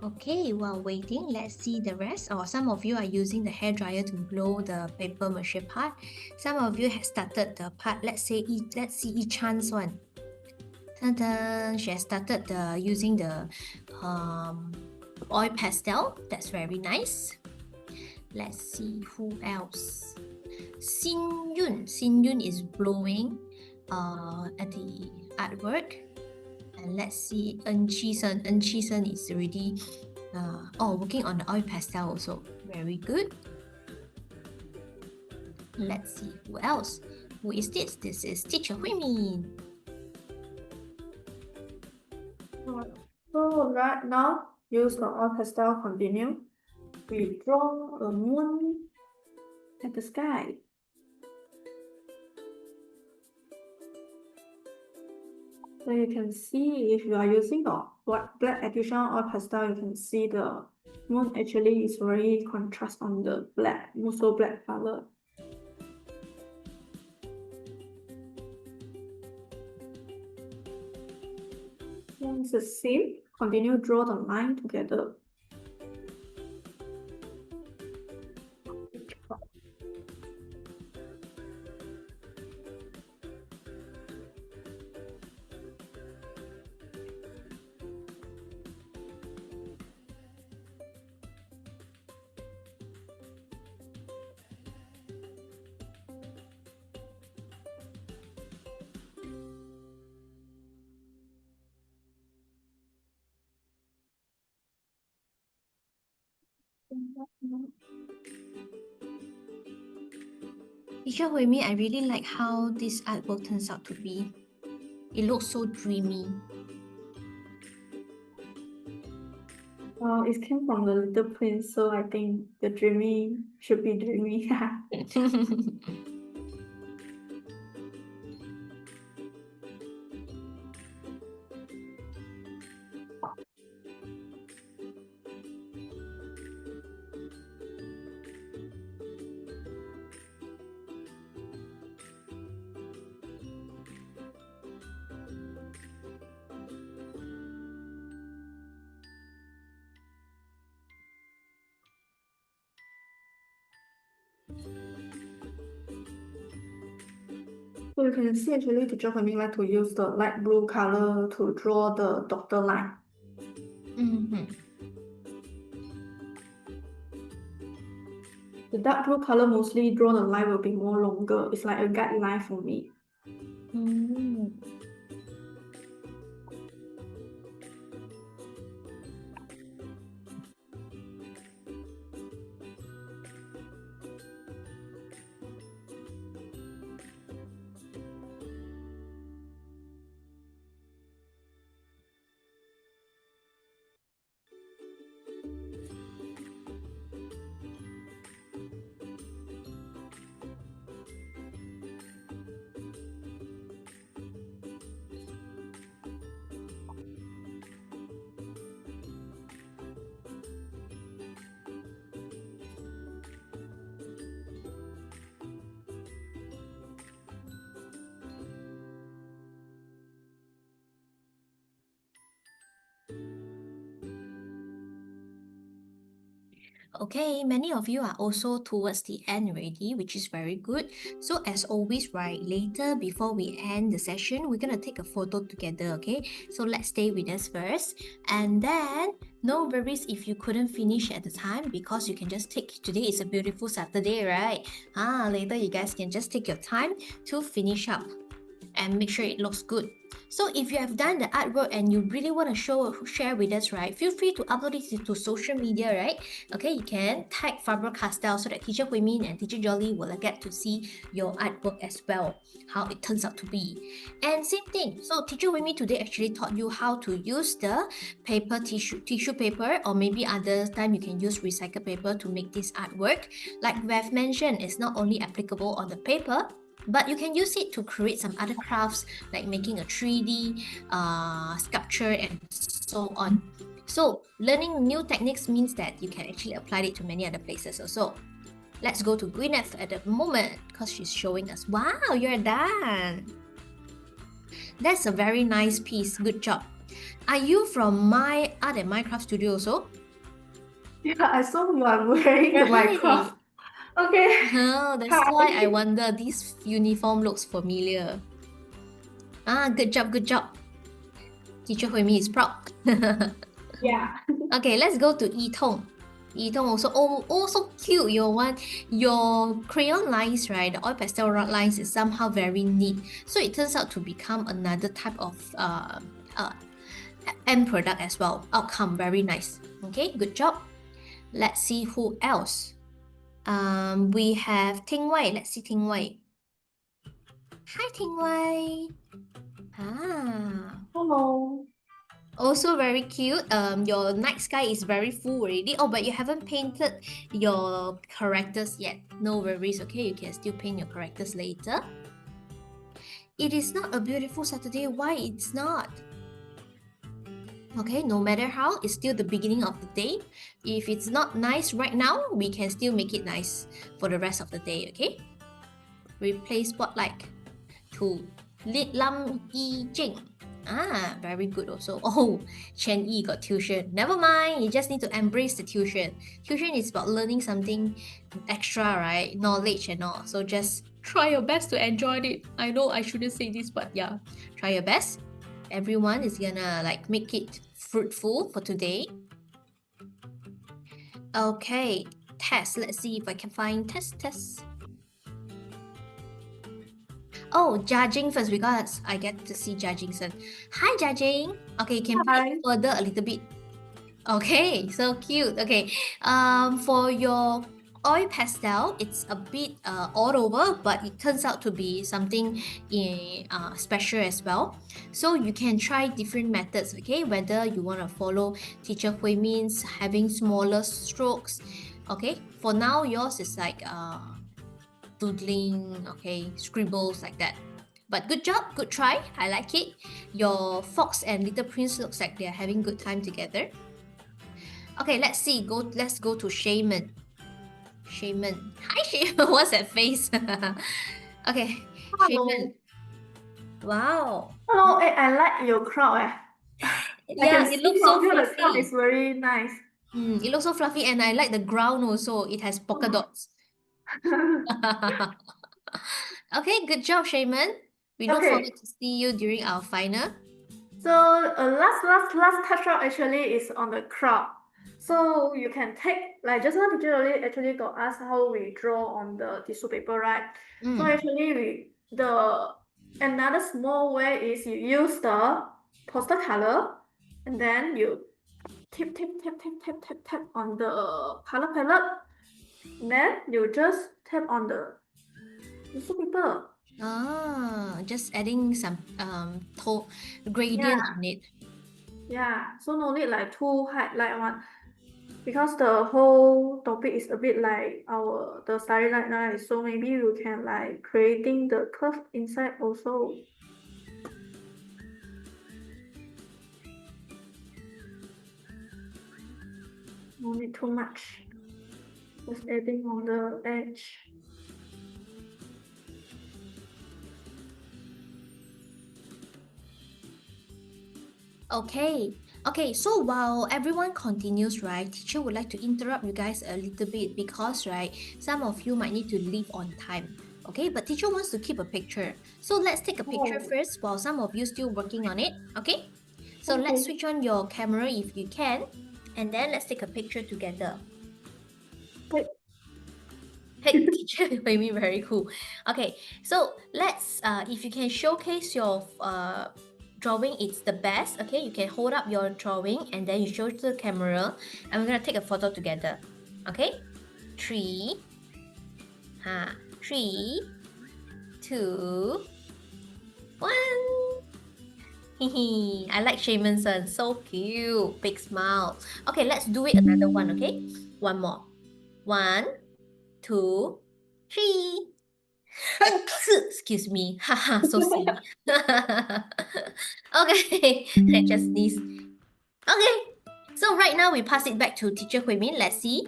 Okay, while waiting, let's see the rest. Or some of you are using the hairdryer to blow the paper mache part. Some of you have started the part. Let's see Yi-chan's one. Ta-da! She has started using the oil pastel. That's very nice. Let's see who else. Xin Yun is blowing at the artwork. And let's see En Chi Sen is already working on the oil pastel also. Very good. Let's see who else. Who is this? This is Teacher Hui Min. So right now, use the oil pastel continue. We draw a moon at the sky. So you can see if you are using the black addition oil pastel, you can see the moon actually is very contrast on the black, also black color. Once the same, continue draw the line together. Teacher Hui Min, I really like how this artwork turns out to be. It looks so dreamy. It came from the Little Prince, so I think the dreamy should be dreamy. So you can see actually Teacher Hui Min like to use the light blue color to draw the doctor line. The dark blue color mostly draw the line will be more longer. It's like a guideline for me. Okay, many of you are also towards the end already, which is very good. So as always, right, later before we end the session, we're gonna take a photo together, okay? So let's stay with us first. And then, no worries if you couldn't finish at the time because you can just take, today is a beautiful Saturday, right? Later you guys can just take your time to finish up and make sure it looks good. So if you have done the artwork and you really want to share with us, right, feel free to upload it to social media, right? Okay, you can tag Faber-Castell so that Teacher Hui Min and Teacher Jolly will get to see your artwork as well, how it turns out to be. And same thing, so Teacher Hui Min today actually taught you how to use the tissue paper, or maybe other time you can use recycled paper to make this artwork. Like we have mentioned, it's not only applicable on the paper, but you can use it to create some other crafts like making a 3D sculpture and so on. So learning new techniques means that you can actually apply it to many other places also. Let's go to Gwyneth at the moment because she's showing us. Wow, you're done. That's a very nice piece. Good job. Are you from my Art and Minecraft studio also? Yeah, I saw you are wearing the Minecraft. Okay. That's why I wonder, this uniform looks familiar. Good job, good job. Teacher Hui Mi is proud. Yeah. Okay, let's go to Yi Tong. Yi Tong also so cute. Your crayon lines, right? The oil pastel lines is somehow very neat. So it turns out to become another type of end product as well. Outcome very nice. Okay, good job. Let's see who else. We have Ting Wei. Let's see Ting Wei. Hi, Ting Wei. Hello. Also very cute. Your night sky is very full already. Oh, but you haven't painted your characters yet. No worries, okay? You can still paint your characters later. It is not a beautiful Saturday. Why it's not? Okay, no matter how, it's still the beginning of the day. If it's not nice right now, we can still make it nice for the rest of the day, okay? Replace spotlight to Lit Lam Yi Jing. Very good also. Oh, Chen Yi got tuition. Never mind, you just need to embrace the tuition. Tuition is about learning something extra, right? Knowledge and all. So just try your best to enjoy it. I know I shouldn't say this, but yeah, try your best. Everyone is gonna make it fruitful for today. Okay, test. Let's see if I can find test. Oh, Judging first because I get to see Judging soon. Hi, Judging. Okay, you can play further a little bit. Okay, so cute. Okay, for your oil pastel, it's a bit all over, but it turns out to be something special as well. So you can try different methods, okay? Whether you want to follow Teacher Hui Min's having smaller strokes. Okay, for now, yours is like doodling, okay, scribbles like that. But good job, good try. I like it. Your fox and little prince looks like they're having good time together. Okay, let's see. Let's go to Shaman. Shaman. Hi, Shaman. What's that face? Okay, Hello. Shaman. Wow. Hello, I like your crowd. Yeah, it looks so the crowd fluffy. is very nice. It looks so fluffy, and I like the ground also. It has polka dots. Okay, good job, Shaman. We look forward to see you during our final. So last touch-up actually is on the crowd. So you can take, like just now teacher actually got asked how we draw on the tissue paper, right? So actually another small way is you use the poster color and then you tap on the color palette. Then you just tap on the tissue paper. Just adding some gradient on it. Yeah, so no need like too highlight one, because the whole topic is a bit like the starlight night. So maybe you can like creating the curve inside also. No need too much. Just adding on the edge. Okay, Okay, so while everyone continues, right, teacher would like to interrupt you guys a little bit because, right, some of you might need to leave on time. Okay, but teacher wants to keep a picture. So let's take a picture Oh. first while some of you still working on it. Okay? So let's Okay. switch on your camera if you can. And then let's take a picture together. Wait. Hey, teacher, made me very cool. Okay, so let's, if you can showcase your drawing, it's the best. Okay, you can hold up your drawing and then you show it to the camera. And we're gonna take a photo together. Okay, 3, 3, 2, 1. I like Shaman's son, so cute, big smile. Okay, let's do it another one. Okay, one more. 1, 2, 3. Excuse me. Haha, so silly. Okay, I just sneeze. Okay, so right now we pass it back to teacher Hui Min. Let's see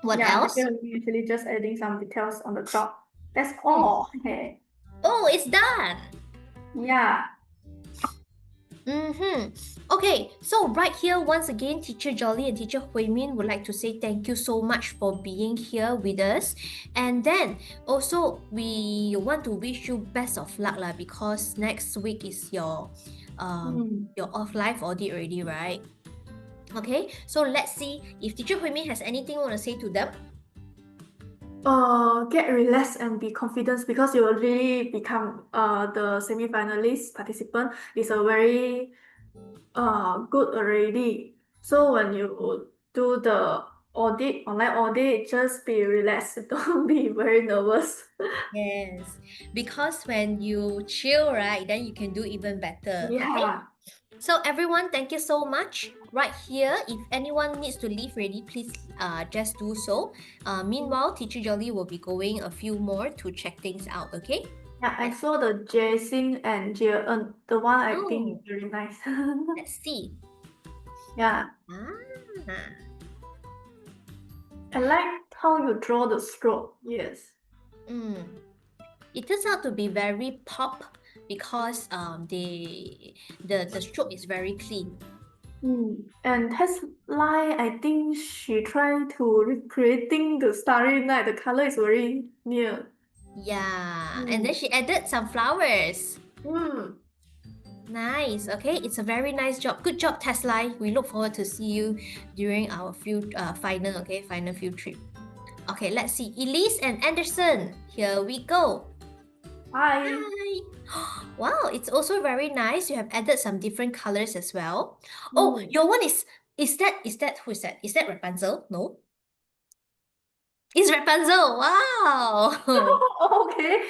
what else. Yeah, we usually just adding some details on the top. That's all. Okay. Oh, it's done. Yeah. Okay, so right here, once again, Teacher Jolly and Teacher Hui Min would like to say thank you so much for being here with us. And then also, we want to wish you best of luck lah, because next week is your off live audit already, right? Okay, so let's see if Teacher Hui Min has anything you want to say to them. Get relaxed and be confident because you will really become the semi-finalist participant. It's a very good already. So when you do the online audit, just be relaxed. Don't be very nervous. Yes, because when you chill, right, then you can do even better. Okay? Yeah. So everyone, thank you so much. Right here, if anyone needs to leave ready, please just do so. Meanwhile, Teacher Jolly will be going a few more to check things out, okay? Yeah, I saw the Jason and Jian, the one I think is very nice. Let's see. Yeah. I like how you draw the stroke. Yes. It turns out to be very pop because the stroke is very clean. And test line, I think she tried to recreating the Starry Night. The color is very near. Yeah, and then she added some flowers. Nice. Okay, it's a very nice job. Good job, Tesla. We look forward to see you during our final field trip. Okay, let's see. Elise and Anderson. Here we go. Hi. Wow, it's also very nice. You have added some different colors as well. Oh, your one is that who is that? Is that Rapunzel? No. It's Rapunzel. Wow. Okay.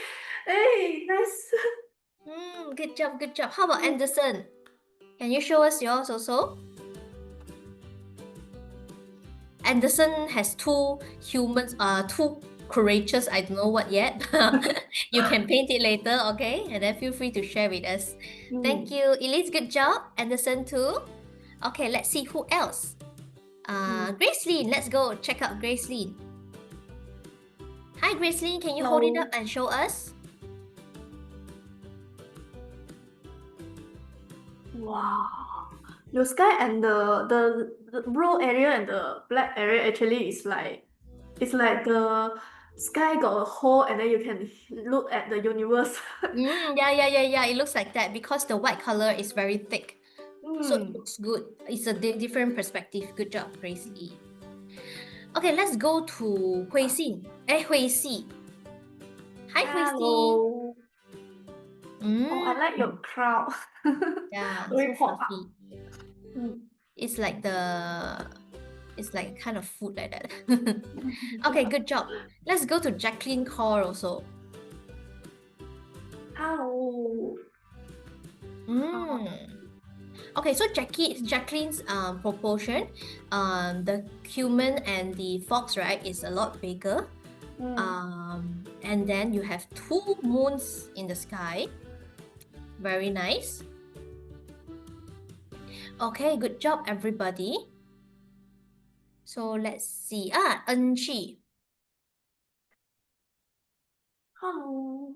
Hey, nice. Good job, good job. How about Anderson? Can you show us yours also? Anderson has two humans, two creatures, I don't know what yet. You can paint it later, okay? And then feel free to share with us. Thank you. Elise, good job. Anderson too. Okay, let's see who else. Gracelyn, let's go check out Gracelyn. Hi Gracelyn, can you hold it up and show us? Wow. Your sky and the blue area and the black area actually is like the sky got a hole and then you can look at the universe. Yeah. It looks like that because the white color is very thick. So it looks good. It's a different perspective. Good job, Gracie. Okay, let's go to Hui Xin. Hui Xi. Hi, Hui Xi. Oh, I like your crown. Yeah, very so hot. fluffy. It's like kind of food like that. Okay, good job. Let's go to Jacqueline Kaur also. Hello. Okay, so Jacqueline's proportion, the human and the fox, right, is a lot bigger. And then you have two moons in the sky. Very nice. Okay, good job, everybody. So let's see. Enchi. Hello.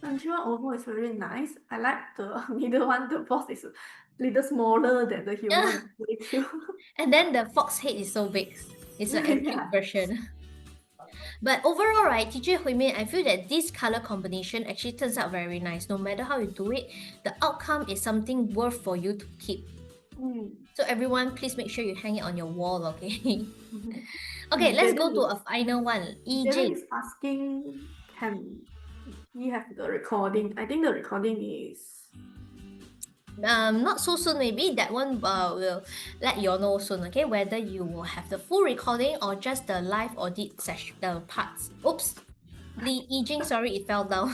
Country one overall is very nice. I like the middle one. The boss is a little smaller than the human. Very cute. And then the fox head is so big. It's like a cute version. But overall, right, teacher Hui-Min, I feel that this color combination actually turns out very nice. No matter how you do it, the outcome is something worth for you to keep. So everyone, please make sure you hang it on your wall, okay? Okay, let's go to a final one. Jerry is asking, can we have the recording? I think the recording is not so soon, maybe that one will let you all know soon, okay, whether you will have the full recording or just the live audit session, the parts. Oops, Yijing, sorry, it fell down.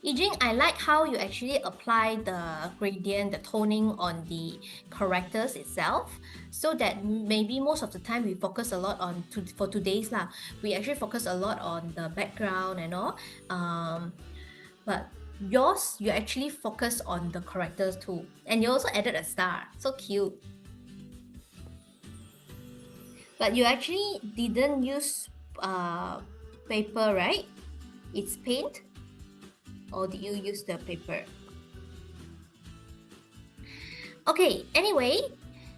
Yijing, I like how you actually apply the gradient, the toning on the characters itself, so that maybe most of the time we focus a lot on, for today's lah, we actually focus a lot on the background and all, but yours, you actually focus on the characters too. And you also added a star. So cute. But you actually didn't use paper, right? It's paint? Or did you use the paper? Okay, anyway,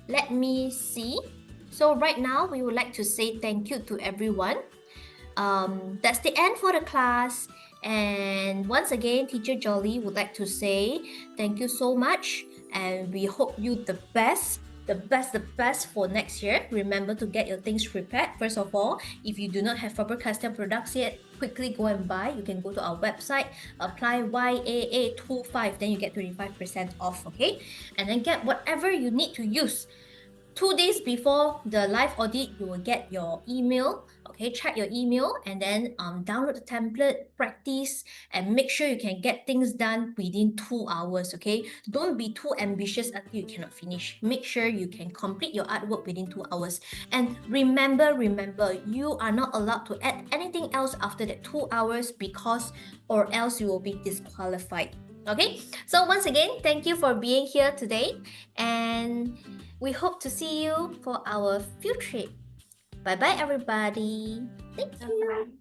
let me see. So right now, we would like to say thank you to everyone. That's the end for the class. And once again, Teacher Jolly would like to say thank you so much, and we hope you the best for next year. Remember to get your things prepared. First of all, if you do not have Faber-Castell products yet, quickly go and buy. You can go to our website, apply YAA25, then you get 25% off, okay? And then get whatever you need to use. 2 days before the live audit, you will get your email. Okay, check your email and then download the template, practice, and make sure you can get things done within 2 hours. Okay, don't be too ambitious until you cannot finish. Make sure you can complete your artwork within 2 hours. And remember, you are not allowed to add anything else after that 2 hours, because or else you will be disqualified. Okay, so once again, thank you for being here today, and we hope to see you for our field trip. Bye-bye, everybody. Thank you.